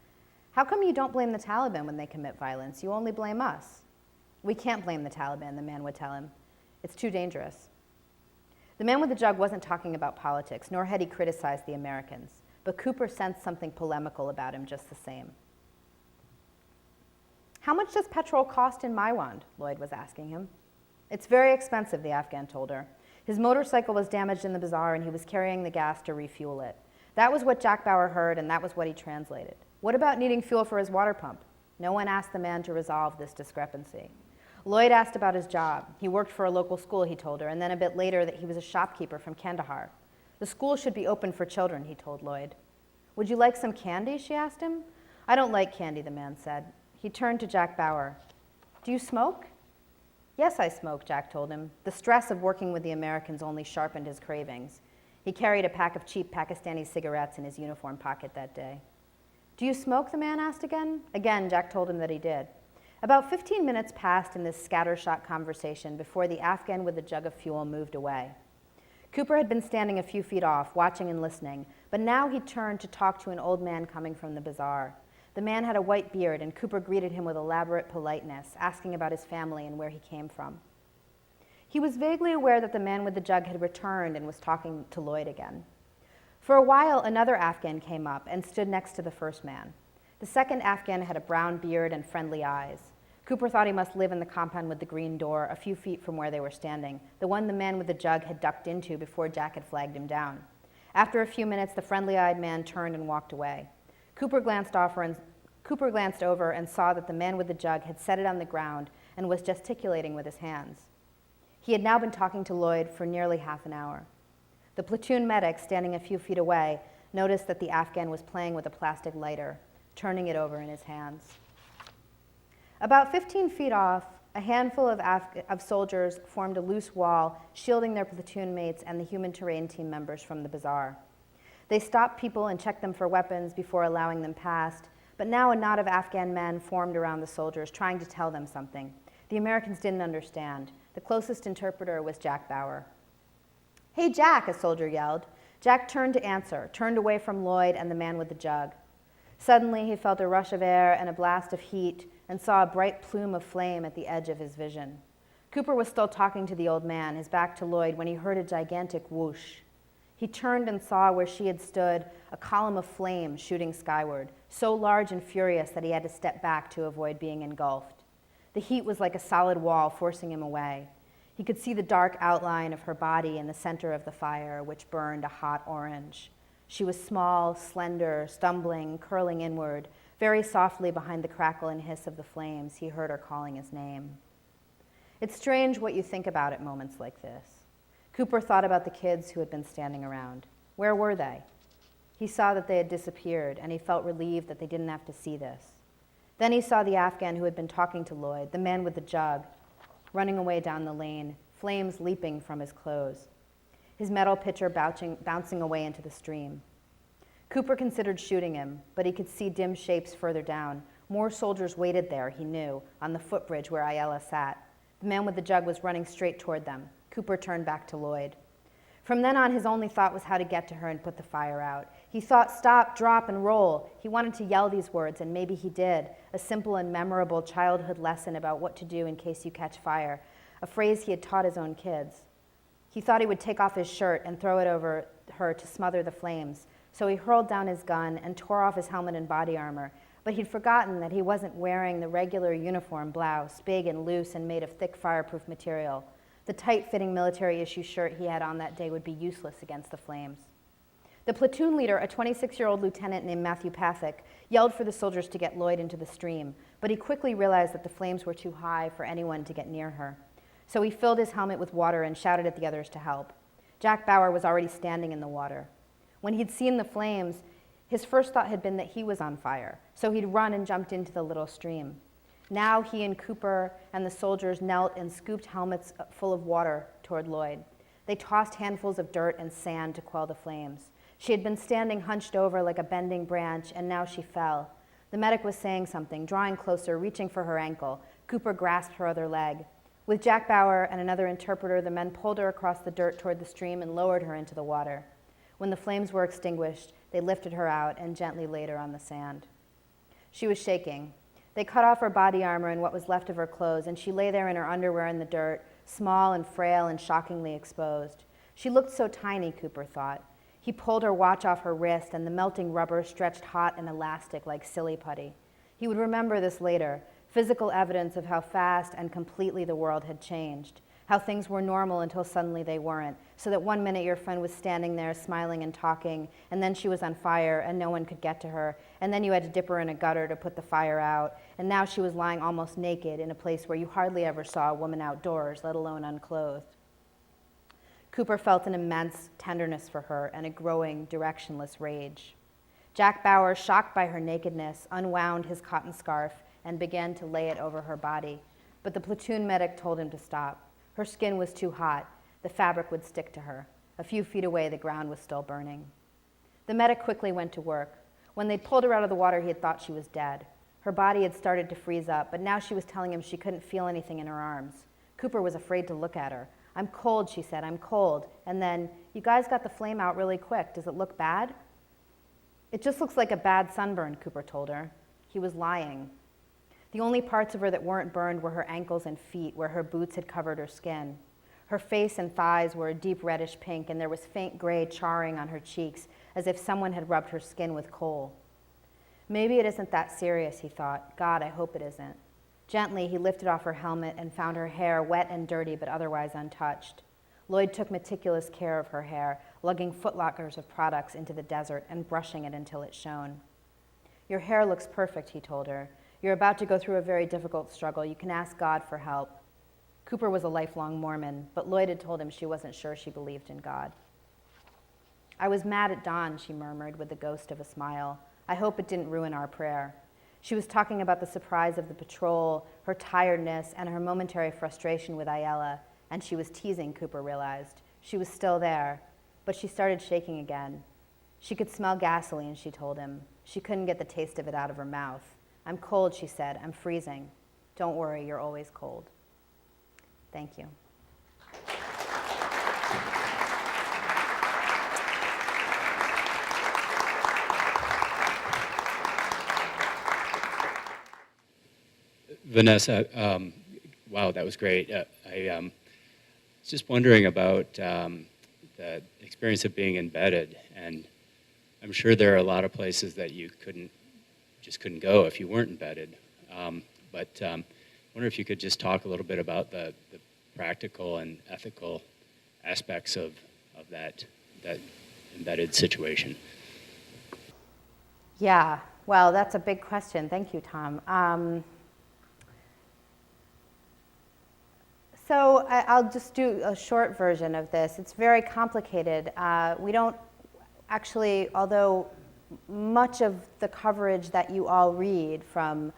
"How come you don't blame the Taliban when they commit violence? You only blame us." "We can't blame the Taliban," the man would tell him. "It's too dangerous." The man with the jug wasn't talking about politics, nor had he criticized the Americans, but Cooper sensed something polemical about him just the same. "How much does petrol cost in Maiwand?" Lloyd was asking him. "It's very expensive," the Afghan told her. His motorcycle was damaged in the bazaar and he was carrying the gas to refuel it. That was what Jack Bauer heard and that was what he translated. What about needing fuel for his water pump? No one asked the man to resolve this discrepancy. Lloyd asked about his job. He worked for a local school, he told her, and then a bit later that he was a shopkeeper from Kandahar. The school should be open for children, he told Lloyd. "Would you like some candy?" she asked him. "I don't like candy," the man said. He turned to Jack Bauer. "Do you smoke?" "Yes, I smoke," Jack told him. The stress of working with the Americans only sharpened his cravings. He carried a pack of cheap Pakistani cigarettes in his uniform pocket that day. "Do you smoke?" the man asked again. Again, Jack told him that he did. About 15 minutes passed in this scattershot conversation before the Afghan with the jug of fuel moved away. Cooper had been standing a few feet off, watching and listening, but now he turned to talk to an old man coming from the bazaar. The man had a white beard, and Cooper greeted him with elaborate politeness, asking about his family and where he came from. He was vaguely aware that the man with the jug had returned and was talking to Lloyd again. For a while, another Afghan came up and stood next to the first man. The second Afghan had a brown beard and friendly eyes. Cooper thought he must live in the compound with the green door a few feet from where they were standing, the one the man with the jug had ducked into before Jack had flagged him down. After a few minutes, the friendly-eyed man turned and walked away. Cooper glanced over and saw that the man with the jug had set it on the ground and was gesticulating with his hands. He had now been talking to Lloyd for nearly half an hour. The platoon medic, standing a few feet away, noticed that the Afghan was playing with a plastic lighter, turning it over in his hands. About 15 feet off, a handful of soldiers formed a loose wall, shielding their platoon mates and the human terrain team members from the bazaar. They stopped people and checked them for weapons before allowing them past, but now a knot of Afghan men formed around the soldiers, trying to tell them something. The Americans didn't understand. The closest interpreter was Jack Bauer. "Hey, Jack," a soldier yelled. Jack turned to answer, turned away from Lloyd and the man with the jug. Suddenly, he felt a rush of air and a blast of heat and saw a bright plume of flame at the edge of his vision. Cooper was still talking to the old man, his back to Lloyd, when he heard a gigantic whoosh. He turned and saw where she had stood a column of flame shooting skyward, so large and furious that he had to step back to avoid being engulfed. The heat was like a solid wall, forcing him away. He could see the dark outline of her body in the center of the fire, which burned a hot orange. She was small, slender, stumbling, curling inward. Very softly behind the crackle and hiss of the flames, he heard her calling his name. It's strange what you think about at moments like this. Cooper thought about the kids who had been standing around. Where were they? He saw that they had disappeared, and he felt relieved that they didn't have to see this. Then he saw the Afghan who had been talking to Lloyd, the man with the jug, running away down the lane, flames leaping from his clothes, his metal pitcher bouncing away into the stream. Cooper considered shooting him, but he could see dim shapes further down. More soldiers waited there, he knew, on the footbridge where Ayala sat. The man with the jug was running straight toward them. Cooper turned back to Lloyd. From then on, his only thought was how to get to her and put the fire out. He thought, stop, drop, and roll. He wanted to yell these words, and maybe he did, a simple and memorable childhood lesson about what to do in case you catch fire, a phrase he had taught his own kids. He thought he would take off his shirt and throw it over her to smother the flames, so he hurled down his gun and tore off his helmet and body armor, but he'd forgotten that he wasn't wearing the regular uniform blouse, big and loose and made of thick fireproof material. The tight-fitting military-issue shirt he had on that day would be useless against the flames. The platoon leader, a 26-year-old lieutenant named Matthew Pathick, yelled for the soldiers to get Lloyd into the stream, but he quickly realized that the flames were too high for anyone to get near her. So he filled his helmet with water and shouted at the others to help. Jack Bauer was already standing in the water. When he'd seen the flames, his first thought had been that he was on fire, so he'd run and jumped into the little stream. Now he and Cooper and the soldiers knelt and scooped helmets full of water toward Lloyd. They tossed handfuls of dirt and sand to quell the flames. She had been standing hunched over like a bending branch, and now she fell. The medic was saying something, drawing closer, reaching for her ankle. Cooper grasped her other leg. With Jack Bauer and another interpreter, the men pulled her across the dirt toward the stream and lowered her into the water. When the flames were extinguished, they lifted her out and gently laid her on the sand. She was shaking. They cut off her body armor and what was left of her clothes, and she lay there in her underwear in the dirt, small and frail and shockingly exposed. She looked so tiny, Cooper thought. He pulled her watch off her wrist, and the melting rubber stretched hot and elastic like silly putty. He would remember this later, physical evidence of how fast and completely the world had changed, how things were normal until suddenly they weren't, so that one minute your friend was standing there smiling and talking, and then she was on fire and no one could get to her, and then you had to dip her in a gutter to put the fire out, and now she was lying almost naked in a place where you hardly ever saw a woman outdoors, let alone unclothed. Cooper felt an immense tenderness for her and a growing, directionless rage. Jack Bauer, shocked by her nakedness, unwound his cotton scarf and began to lay it over her body, but the platoon medic told him to stop. Her skin was too hot. The fabric would stick to her. A few feet away, the ground was still burning. The medic quickly went to work. When they'd pulled her out of the water, he had thought she was dead. Her body had started to freeze up, but now she was telling him she couldn't feel anything in her arms. Cooper was afraid to look at her. "I'm cold," she said, "I'm cold." And then, "You guys got the flame out really quick. Does it look bad?" "It just looks like a bad sunburn," Cooper told her. He was lying. The only parts of her that weren't burned were her ankles and feet, where her boots had covered her skin. Her face and thighs were a deep reddish pink, and there was faint gray charring on her cheeks, as if someone had rubbed her skin with coal. Maybe it isn't that serious, he thought. God, I hope it isn't. Gently, he lifted off her helmet and found her hair wet and dirty, but otherwise untouched. Lloyd took meticulous care of her hair, lugging footlockers of products into the desert and brushing it until it shone. Your hair looks perfect, he told her. You're about to go through a very difficult struggle. You can ask God for help. Cooper was a lifelong Mormon, but Lloyd had told him she wasn't sure she believed in God. I was mad at Don, she murmured with the ghost of a smile. I hope it didn't ruin our prayer. She was talking about the surprise of the patrol, her tiredness, and her momentary frustration with Ayala, and she was teasing, Cooper realized. She was still there, but she started shaking again. She could smell gasoline, she told him. She couldn't get the taste of it out of her mouth. I'm cold, she said. I'm freezing. Don't worry, you're always cold. Thank you. Vanessa, wow, that was great. I was just wondering about the experience of being embedded, and I'm sure there are a lot of places that you just couldn't go if you weren't embedded. But I wonder if you could just talk a little bit about the practical and ethical aspects of that embedded situation. Yeah, well, that's a big question. Thank you, Tom. So I'll just do a short version of this. It's very complicated. We don't actually, although much of the coverage that you all read from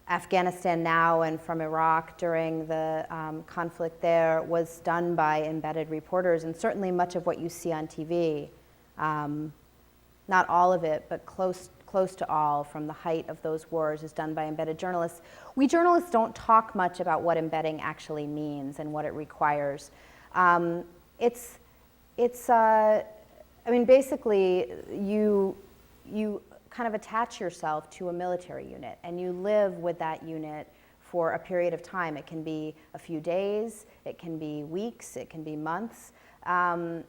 Afghanistan now and from Iraq during the conflict there was done by embedded reporters, and certainly much of what you see on TV, not all of it, but close to all from the height of those wars is done by embedded journalists. We journalists don't talk much about what embedding actually means and what it requires. Basically, you kind of attach yourself to a military unit and you live with that unit for a period of time. It can be a few days, it can be weeks, it can be months. And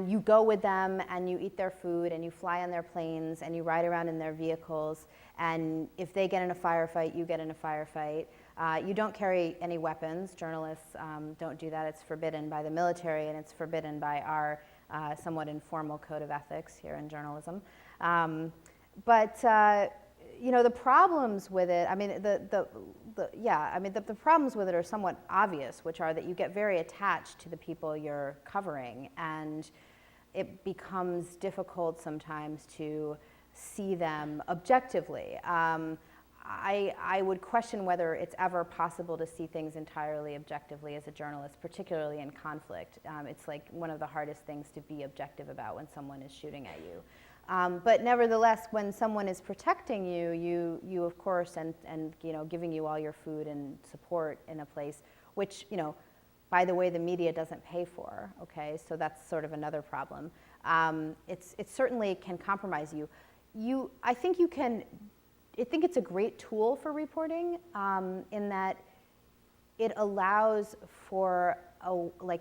you go with them and you eat their food and you fly on their planes and you ride around in their vehicles, and if they get in a firefight, you get in a firefight. You don't carry any weapons. Journalists don't do that. It's forbidden by the military, and it's forbidden by our somewhat informal code of ethics here in journalism. The problems with it, the problems with it are somewhat obvious, which are that you get very attached to the people you're covering, and it becomes difficult sometimes to see them objectively. I would question whether it's ever possible to see things entirely objectively as a journalist, particularly in conflict. It's like one of the hardest things to be objective about when someone is shooting at you. But nevertheless, when someone is protecting you, you of course, and giving you all your food and support in a place, which, by the way, the media doesn't pay for, okay? So that's sort of another problem. It certainly can compromise you. I think it's a great tool for reporting in that it allows for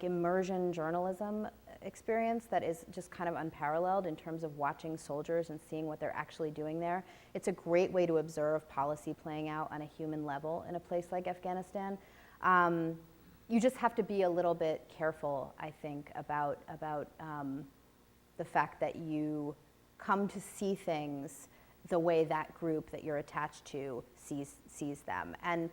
immersion journalism experience that is just kind of unparalleled in terms of watching soldiers and seeing what they're actually doing there. It's a great way to observe policy playing out on a human level in a place like Afghanistan. You just have to be a little bit careful, I think, about the fact that you come to see things the way that group that you're attached to sees them, and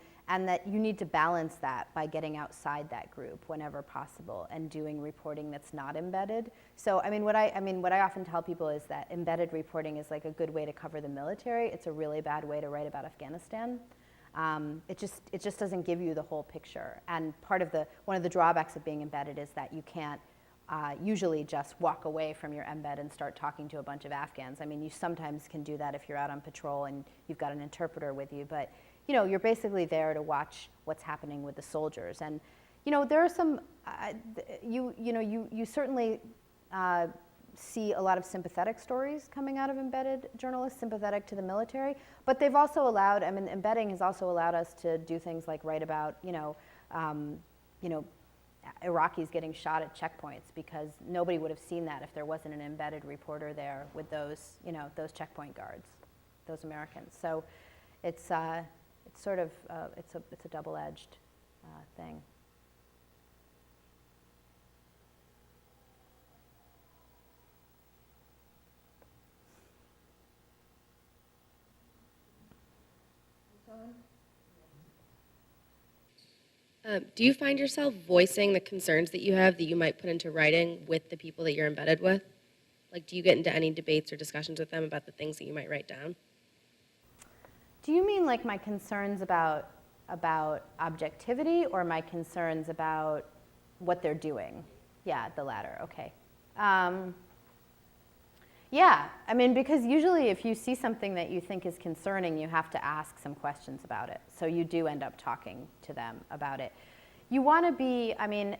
that you need to balance that by getting outside that group whenever possible and doing reporting that's not embedded. So what I often tell people is that embedded reporting is like a good way to cover the military. It's a really bad way to write about Afghanistan. It just doesn't give you the whole picture. And one of the drawbacks of being embedded is that you can't usually just walk away from your embed and start talking to a bunch of Afghans. You sometimes can do that if you're out on patrol and you've got an interpreter with you, but you're basically there to watch what's happening with the soldiers. And there are some, you certainly see a lot of sympathetic stories coming out of embedded journalists, sympathetic to the military, but they've also allowed, embedding has also allowed us to do things like write about, Iraqis getting shot at checkpoints, because nobody would have seen that if there wasn't an embedded reporter there with those, those checkpoint guards, those Americans. So it's sort of, it's a double-edged thing. Do you find yourself voicing the concerns that you have that you might put into writing with the people that you're embedded with? Like, do you get into any debates or discussions with them about the things that you might write down? Do you mean like my concerns about objectivity, or my concerns about what they're doing? Yeah, the latter, okay. Yeah, I mean, because usually if you see something that you think is concerning, you have to ask some questions about it. So you do end up talking to them about it. You want to be, I mean,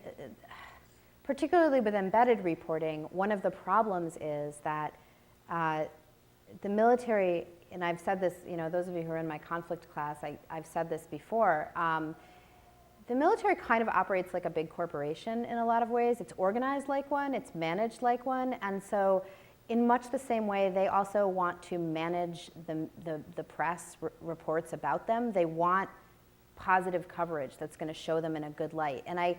particularly with embedded reporting, one of the problems is that the military, and I've said this, those of you who are in my conflict class, I've said this before, the military kind of operates like a big corporation in a lot of ways. It's organized like one, it's managed like one, and so in much the same way, they also want to manage the press reports about them. They want positive coverage that's going to show them in a good light. And I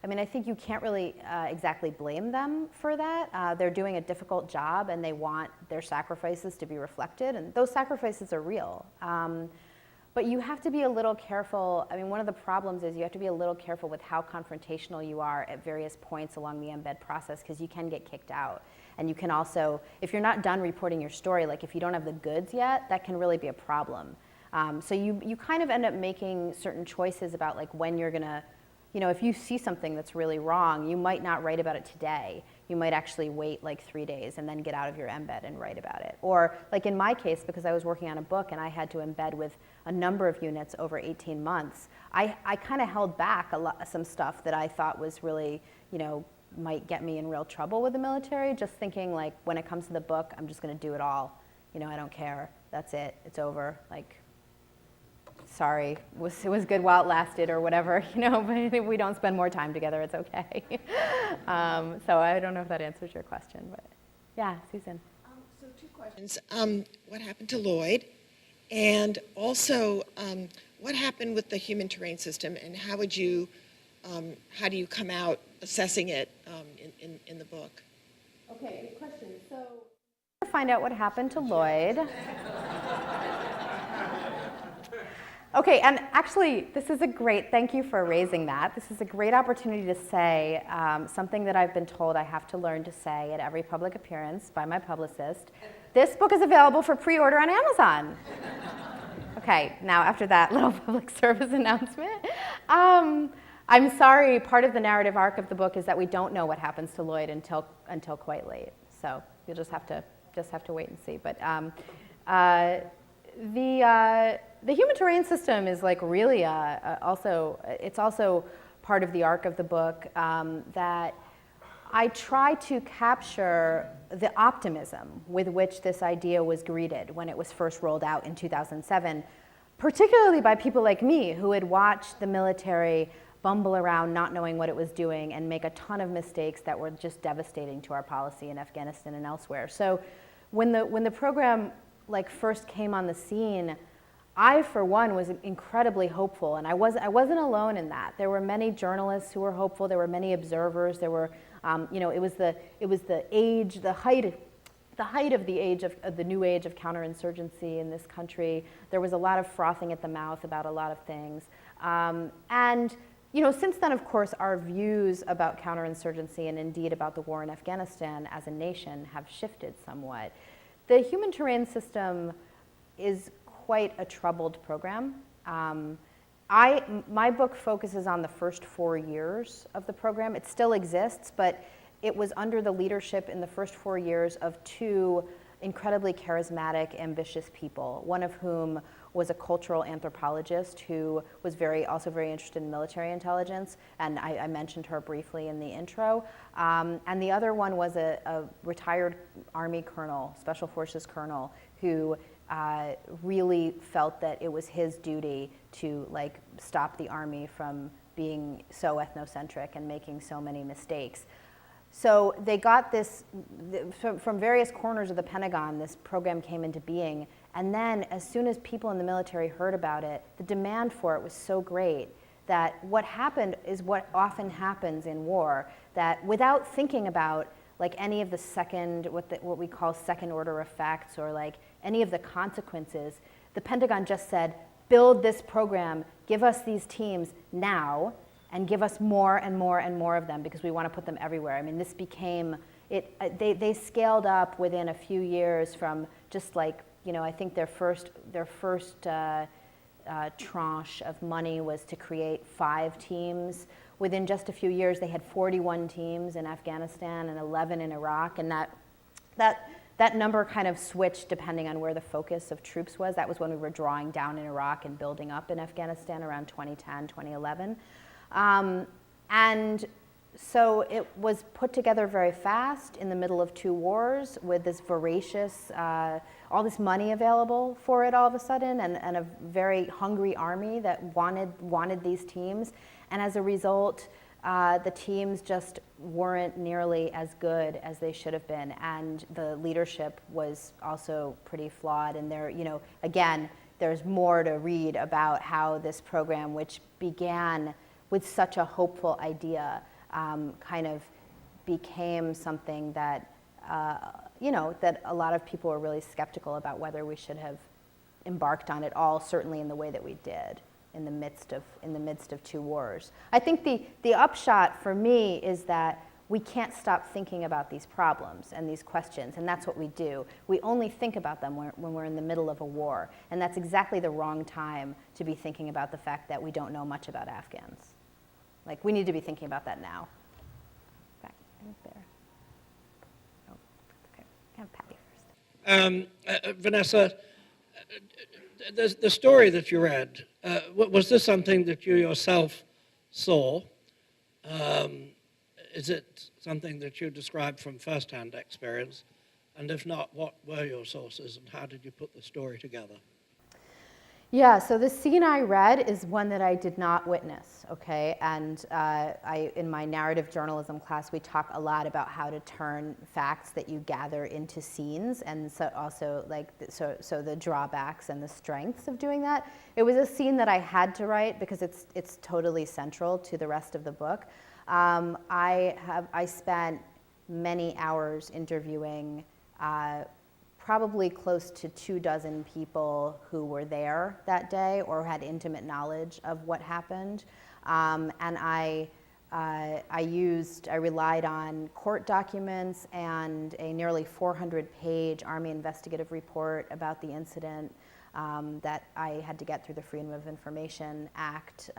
mean, I think you can't really exactly blame them for that. They're doing a difficult job, and they want their sacrifices to be reflected, and those sacrifices are real. But you have to be a little careful. I mean, one of the problems is you have to be a little careful with how confrontational you are at various points along the embed process, because you can get kicked out. And you can also, if you're not done reporting your story, like if you don't have the goods yet, that can really be a problem. So you kind of end up making certain choices about like when you're gonna, if you see something that's really wrong, you might not write about it today. You might actually wait like 3 days and then get out of your embed and write about it. Or like in my case, because I was working on a book and I had to embed with a number of units over 18 months, I kind of held back some stuff that I thought was really, might get me in real trouble with the military, just thinking like, when it comes to the book, I'm just gonna do it all. I don't care, that's it, it's over. Like, sorry, it was good while it lasted or whatever, but if we don't spend more time together, it's okay. So I don't know if that answers your question, but yeah, Susan. So 2 questions. What happened to Lloyd? And also, what happened with the human terrain system, and how do you come out assessing it in the book? Okay, good question. So to find out what happened to Lloyd. Okay, and actually, thank you for raising that. This is a great opportunity to say something that I've been told I have to learn to say at every public appearance by my publicist. This book is available for pre-order on Amazon. Okay, now after that little public service announcement, I'm sorry, part of the narrative arc of the book is that we don't know what happens to Lloyd until quite late. So you'll just have to wait and see. But the human terrain system is like really it's also part of the arc of the book that I try to capture the optimism with which this idea was greeted when it was first rolled out in 2007, particularly by people like me who had watched the military bumble around not knowing what it was doing and make a ton of mistakes that were just devastating to our policy in Afghanistan and elsewhere. So when the program first came on the scene, I, for one, was incredibly hopeful, and I wasn't alone in that. There were many journalists who were hopeful. There were many observers. There were, it was the height of the age of the new age of counterinsurgency in this country. There was a lot of frothing at the mouth about a lot of things, and since then, of course, our views about counterinsurgency and indeed about the war in Afghanistan as a nation have shifted somewhat. The human terrain system is quite a troubled program. My book focuses on the first 4 years of the program. It still exists, but it was under the leadership in the first 4 years of 2 incredibly charismatic, ambitious people, one of whom was a cultural anthropologist who was also very interested in military intelligence, and I mentioned her briefly in the intro. And the other one was a retired Army colonel, Special Forces colonel, who really felt that it was his duty to stop the Army from being so ethnocentric and making so many mistakes. So they got this, from various corners of the Pentagon, this program came into being, and then as soon as people in the military heard about it, the demand for it was so great that what happened is what often happens in war, that without thinking about like any of the what we call second order effects or like any of the consequences, the Pentagon just said, build this program, give us these teams now, and give us more and more and more of them because we want to put them everywhere. I mean, this became, they scaled up within a few years from just like, you know, I think their first tranche of money was to create 5 teams. Within just a few years, they had 41 teams in Afghanistan and 11 in Iraq, and that number kind of switched depending on where the focus of troops was. That was when we were drawing down in Iraq and building up in Afghanistan around 2010, 2011. And so it was put together very fast in the middle of 2 wars with this voracious, all this money available for it all of a sudden, and a very hungry army that wanted these teams. And as a result, the teams just weren't nearly as good as they should have been, and the leadership was also pretty flawed. And there, you know, again, there's more to read about how this program, which began with such a hopeful idea, kind of became something that, you know, that a lot of people were really skeptical about whether we should have embarked on it all, certainly in the way that we did in the midst of 2 wars. I think the upshot for me is that we can't stop thinking about these problems and these questions, and that's what we do. We only think about them when we're in the middle of a war, and that's exactly the wrong time to be thinking about the fact that we don't know much about Afghans. Like, we need to be thinking about that now. Back there. Oh, okay. I have Patty first. Vanessa, the story that you read, was this something that you yourself saw? Is it something that you described from first-hand experience? And if not, what were your sources and how did you put the story together? Yeah, so the scene I read is one that I did not witness, okay? And in my narrative journalism class, we talk a lot about how to turn facts that you gather into scenes, and so also like, so the drawbacks and the strengths of doing that. It was a scene that I had to write because it's totally central to the rest of the book. I spent many hours interviewing probably close to 24 people who were there that day or had intimate knowledge of what happened. And I relied on court documents and a nearly 400-page Army investigative report about the incident that I had to get through the Freedom of Information Act.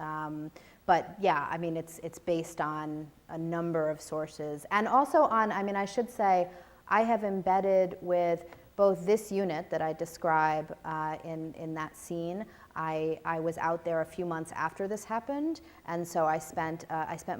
But yeah, I mean, it's based on a number of sources. And also on, I mean, I should say, I have embedded with both this unit that I describe in that scene. I was out there a few months after this happened, and so I spent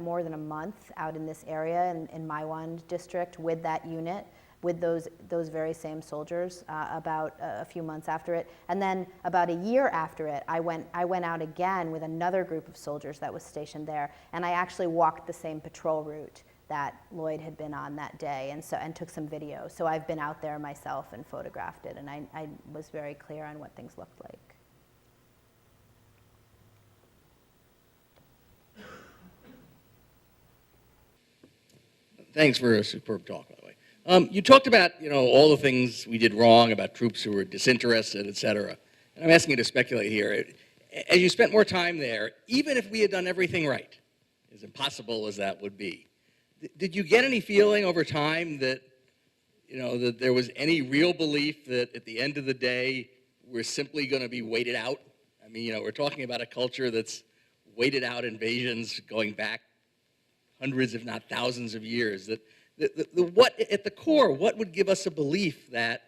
more than a month out in this area in Maiwand district with that unit, with those very same soldiers about a few months after it. And then about a year after it, I went out again with another group of soldiers that was stationed there, and I actually walked the same patrol route that Lloyd had been on that day, and took some video. So I've been out there myself and photographed it, and I was very clear on what things looked like. Thanks for a superb talk, by the way. You talked about, all the things we did wrong, about troops who were disinterested, et cetera. And I'm asking you to speculate here. As you spent more time there, even if we had done everything right, as impossible as that would be, did you get any feeling over time that, that there was any real belief that at the end of the day, we're simply going to be waited out? I mean, we're talking about a culture that's waited out invasions going back hundreds, if not thousands of years. That what at the core, what would give us a belief that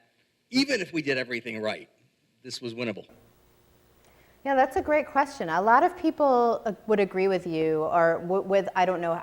even if we did everything right, this was winnable? Yeah, that's a great question. A lot of people would agree with you, or with I don't know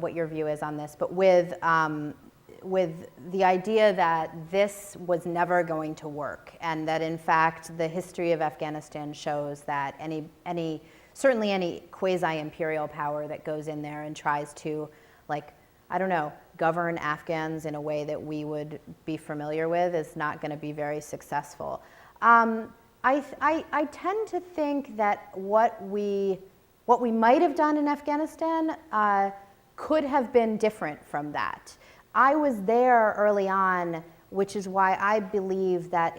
what your view is on this, but with the idea that this was never going to work, and that in fact the history of Afghanistan shows that any certainly any quasi-imperial power that goes in there and tries to, like, I don't know, govern Afghans in a way that we would be familiar with is not going to be very successful. I tend to think that what we might have done in Afghanistan could have been different from that. I was there early on, which is why I believe that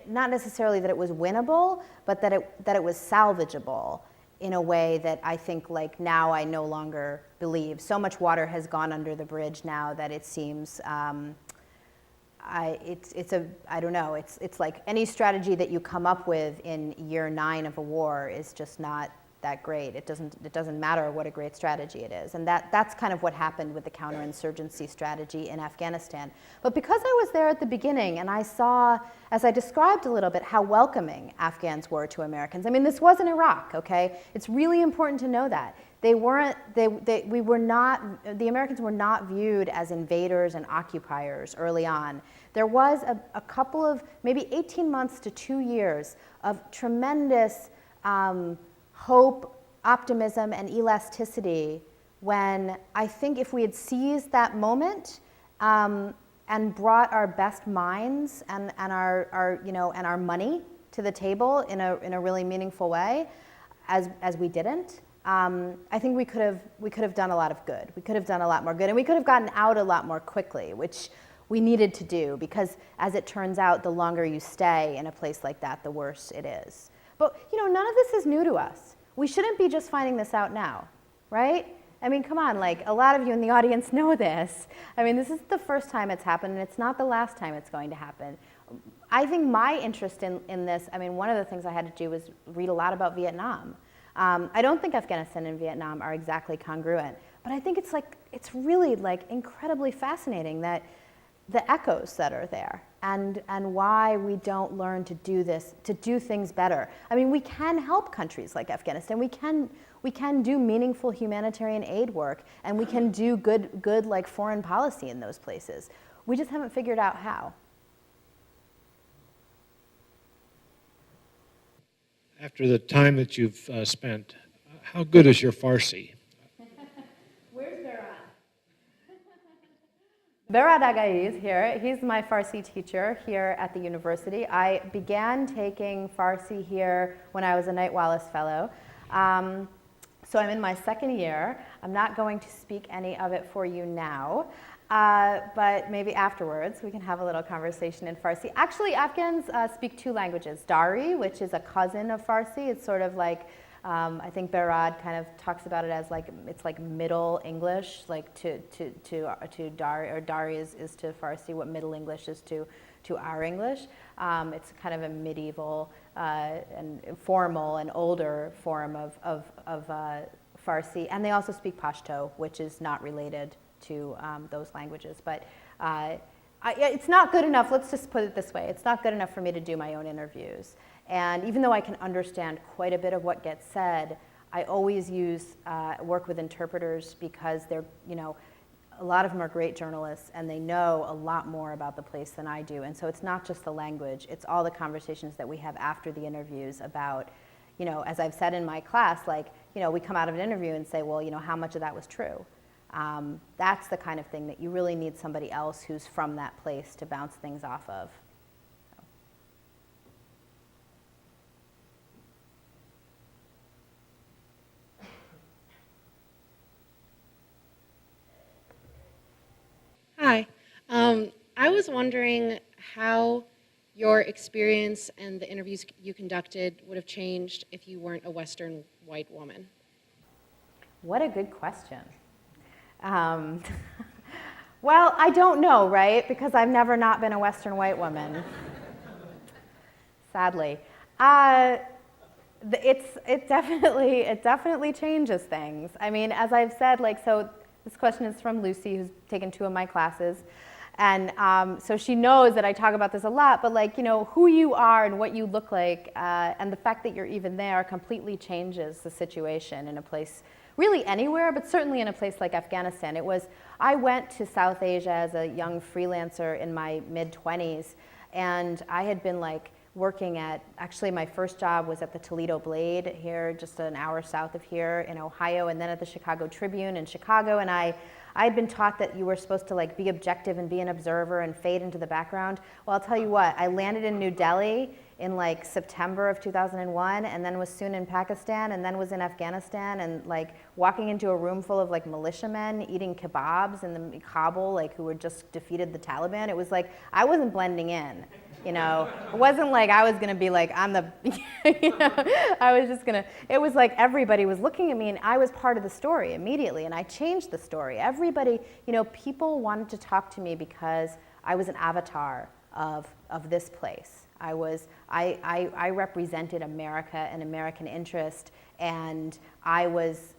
not necessarily that it was winnable, but that it was salvageable in a way that I think, like, now I no longer believe. So much water has gone under the bridge now that it seems I don't know, it's like any strategy that you come up with in year 9 of a war is just not that great. It doesn't matter what a great strategy it is. And that's kind of what happened with the counterinsurgency strategy in Afghanistan. But because I was there at the beginning and I saw, as I described a little bit, how welcoming Afghans were to Americans. I mean, this wasn't Iraq, okay? It's really important to know that. The Americans were not viewed as invaders and occupiers early on. There was a couple of, maybe 18 months to 2 years of tremendous hope, optimism, and elasticity when I think if we had seized that moment and brought our best minds and our money to the table in a really meaningful way, as we didn't, I think we could have done a lot of good. We could have done a lot more good, and we could have gotten out a lot more quickly, which we needed to do, because as it turns out, the longer you stay in a place like that, the worse it is. But none of this is new to us. We shouldn't be just finding this out now, right? I mean, come on, like, a lot of you in the audience know this. I mean, this is the first time it's happened, and it's not the last time it's going to happen. I think my interest in this, I mean, one of the things I had to do was read a lot about Vietnam. I don't think Afghanistan and Vietnam are exactly congruent, but I think it's really like incredibly fascinating that the echoes that are there and why we don't learn to do this, to do things better. I mean, we can help countries like Afghanistan. We can do meaningful humanitarian aid work, and we can do good like foreign policy in those places. We just haven't figured out how. After the time that you've spent, how good is your Farsi? Where's Berat? Berat Agai is here. He's my Farsi teacher here at the university. I began taking Farsi here when I was a Knight Wallace Fellow. So I'm in my second year. I'm not going to speak any of it for you now, but maybe afterwards we can have a little conversation in Farsi. Actually, Afghans speak 2 languages. Dari, which is a cousin of Farsi. It's sort of like, I think Berat kind of talks about it as like, it's like Middle English, like to Dari, or Dari is to Farsi what Middle English is to our English. It's kind of a medieval and formal and older form of Farsi. And they also speak Pashto, which is not related to those languages. But it's not good enough, let's just put it this way, it's not good enough for me to do my own interviews. And even though I can understand quite a bit of what gets said, I always work with interpreters because they're, a lot of them are great journalists and they know a lot more about the place than I do. And so it's not just the language, it's all the conversations that we have after the interviews about, as I've said in my class, like, we come out of an interview and say, well, how much of that was true? That's the kind of thing that you really need somebody else who's from that place to bounce things off of. Hi. I was wondering how your experience and the interviews you conducted would have changed if you weren't a Western white woman. What a good question. Well, I don't know, right? Because I've never not been a Western white woman, sadly. It definitely changes things. I mean, as I've said, so this question is from Lucy, who's taken 2 of my classes. And so she knows that I talk about this a lot, but who you are and what you look like and the fact that you're even there completely changes the situation in a place, really anywhere, but certainly in a place like Afghanistan. I went to South Asia as a young freelancer in my mid-20s, and I had been working at, actually my first job was at the Toledo Blade here, just an hour south of here in Ohio, and then at the Chicago Tribune in Chicago. And I had been taught that you were supposed to like be objective and be an observer and fade into the background. Well, I'll tell you what, I landed in New Delhi in like September of 2001, and then was soon in Pakistan, and then was in Afghanistan, and like walking into a room full of like militiamen eating kebabs in the Kabul, like who had just defeated the Taliban. It was like, I wasn't blending in. You know, it wasn't like I was gonna be like, I'm the, you know, I was just gonna, it was like everybody was looking at me and I was part of the story immediately, and I changed the story. Everybody, you know, people wanted to talk to me because I was an avatar of this place. I represented America and American interest, and I was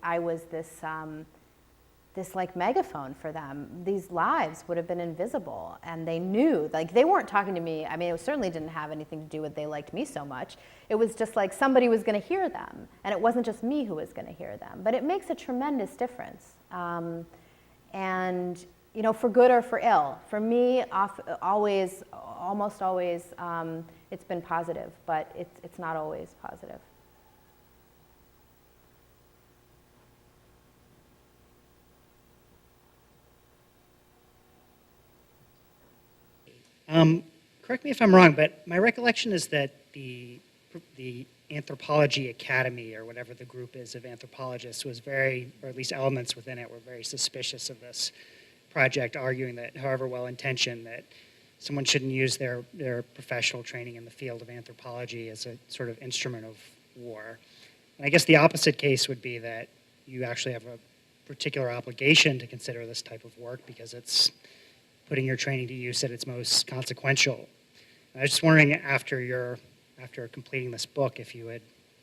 this like megaphone for them. These lives would have been invisible, and they knew, like they weren't talking to me. I mean, it certainly didn't have anything to do with they liked me so much. It was just like somebody was gonna hear them, and it wasn't just me who was gonna hear them. But it makes a tremendous difference. And you know, for good or for ill. For me, almost always, it's been positive, but it's not always positive. Correct me if I'm wrong, but my recollection is that the Anthropology Academy, or whatever the group is of anthropologists, was very, or at least elements within it, were very suspicious of this project, arguing that, however well-intentioned, that someone shouldn't use their professional training in the field of anthropology as a sort of instrument of war. And I guess the opposite case would be that you actually have a particular obligation to consider this type of work because it's putting your training to use at its most consequential. And I was just wondering, after completing this book, if you had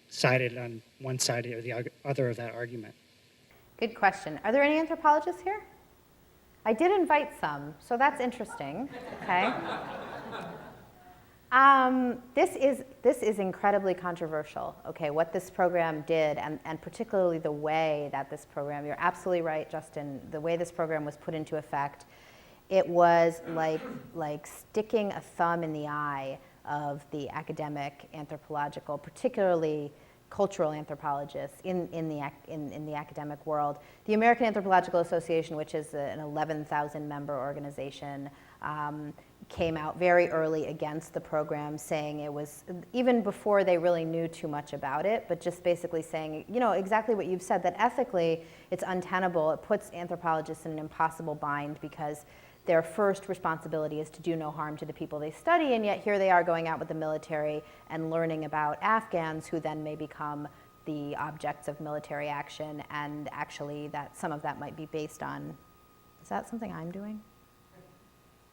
sided on one side or the other of that argument. Good question. Are there any anthropologists here? I did invite some, so that's interesting. Okay. This is incredibly controversial. Okay, what this program did, and particularly the way that this program. You're absolutely right, Justin. The way this program was put into effect. It was like sticking a thumb in the eye of the academic anthropological, particularly cultural anthropologists in the academic world. The American Anthropological Association, which is an 11,000 member organization, came out very early against the program, saying it was, even before they really knew too much about it, but just basically saying, you know, exactly what you've said, that ethically it's untenable. It puts anthropologists in an impossible bind because their first responsibility is to do no harm to the people they study, and yet here they are going out with the military and learning about Afghans who then may become the objects of military action, and actually that some of that might be based on, is that something I'm doing?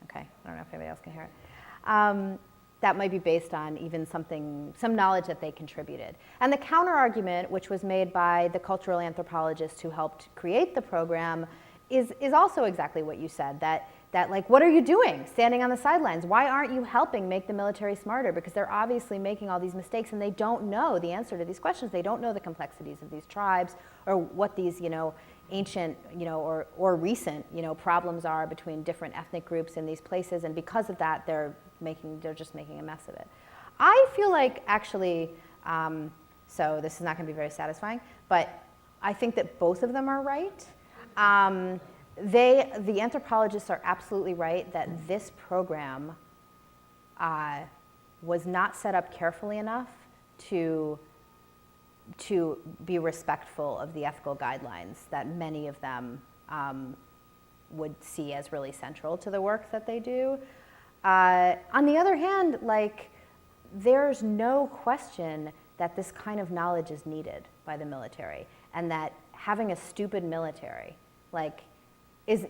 Okay, I don't know if anybody else can hear it. That might be based on even some knowledge that they contributed. And the counter argument, which was made by the cultural anthropologists who helped create the program, is also exactly what you said, that like, what are you doing standing on the sidelines? Why aren't you helping make the military smarter? Because they're obviously making all these mistakes and they don't know the answer to these questions. They don't know the complexities of these tribes or what these, you know, ancient, you know, or recent, you know, problems are between different ethnic groups in these places. And because of that, they're just making a mess of it. I feel like actually, so this is not gonna be very satisfying, but I think that both of them are right. The anthropologists are absolutely right that this program was not set up carefully enough to be respectful of the ethical guidelines that many of them would see as really central to the work that they do. On the other hand, like, there's no question that this kind of knowledge is needed by the military, and that having a stupid military, like,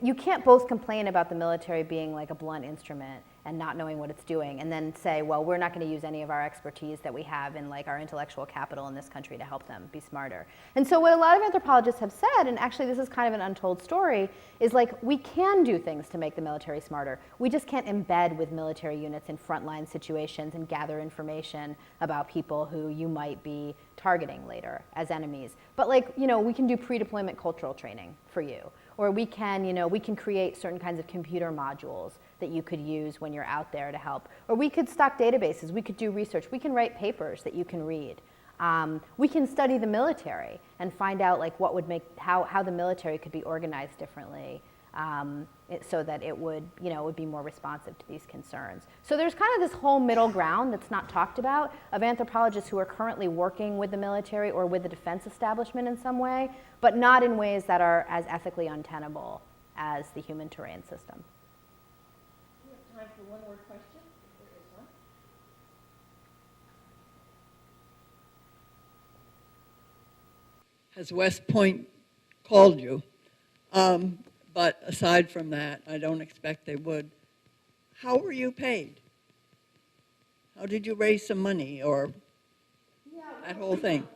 you can't both complain about the military being like a blunt instrument and not knowing what it's doing, and then say, well, we're not going to use any of our expertise that we have in like our intellectual capital in this country to help them be smarter. And so what a lot of anthropologists have said, and actually this is kind of an untold story, is like, we can do things to make the military smarter. We just can't embed with military units in frontline situations and gather information about people who you might be targeting later as enemies. But like, you know, we can do pre-deployment cultural training for you. Or we can, you know, we can create certain kinds of computer modules that you could use when you're out there to help. Or we could stock databases, we could do research, we can write papers that you can read. We can study the military and find out like what would make, how the military could be organized differently so that it would, would be more responsive to these concerns. So there's kind of this whole middle ground that's not talked about of anthropologists who are currently working with the military or with the defense establishment in some way, but not in ways that are as ethically untenable as the human terrain system. We have time for one more question. There is one. Has West Point called you? But aside from that, I don't expect they would. How were you paid? How did you raise some money, or that whole thing?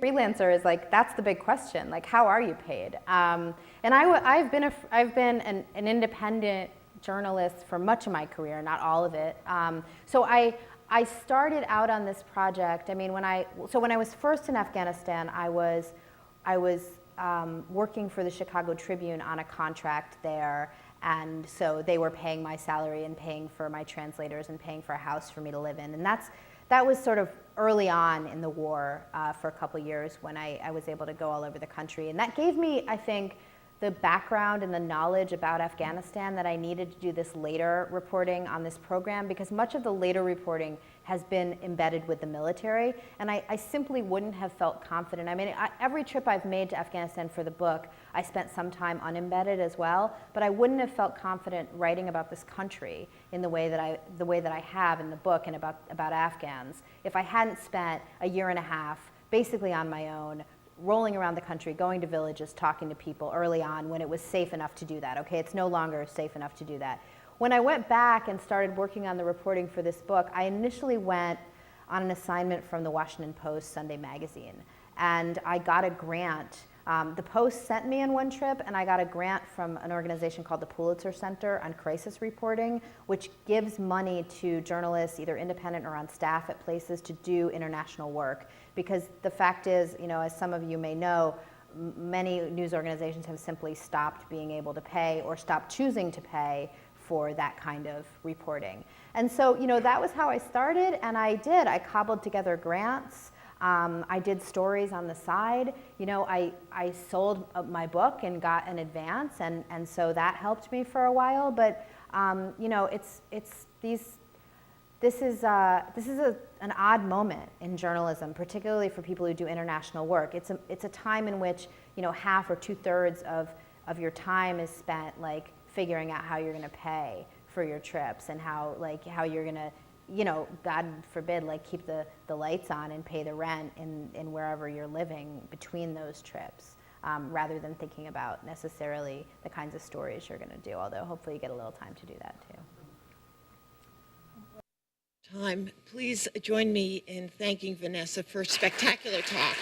Freelancer is like, that's the big question. Like, how are you paid? And I've been an independent journalist for much of my career, not all of it. So I started out on this project. I mean, when I was first in Afghanistan, I was working for the Chicago Tribune on a contract there, and so they were paying my salary and paying for my translators and paying for a house for me to live in. And that was sort of early on in the war for a couple years when I was able to go all over the country. And that gave me, I think, the background and the knowledge about Afghanistan that I needed to do this later reporting on this program, because much of the later reporting has been embedded with the military, and I simply wouldn't have felt confident. I mean, every trip I've made to Afghanistan for the book, I spent some time unembedded as well, but I wouldn't have felt confident writing about this country in the way that I have in the book and about Afghans if I hadn't spent a year and a half basically on my own, rolling around the country, going to villages, talking to people early on when it was safe enough to do that. Okay, it's no longer safe enough to do that. When I went back and started working on the reporting for this book, I initially went on an assignment from the Washington Post Sunday magazine, and I got a grant. The Post sent me on one trip, and I got a grant from an organization called the Pulitzer Center on Crisis Reporting, which gives money to journalists, either independent or on staff at places, to do international work. Because the fact is, as some of you may know, many news organizations have simply stopped being able to pay or stopped choosing to pay for that kind of reporting. And so, that was how I started, and I cobbled together grants. I did stories on the side. I sold my book and got an advance, and so that helped me for a while. But this is an odd moment in journalism, particularly for people who do international work. It's a time in which half or 2/3 of your time is spent like figuring out how you're going to pay for your trips and how you're going to, God forbid, like keep the lights on and pay the rent in wherever you're living between those trips, rather than thinking about necessarily the kinds of stories you're going to do, although hopefully you get a little time to do that too. Please join me in thanking Vanessa for a spectacular talk.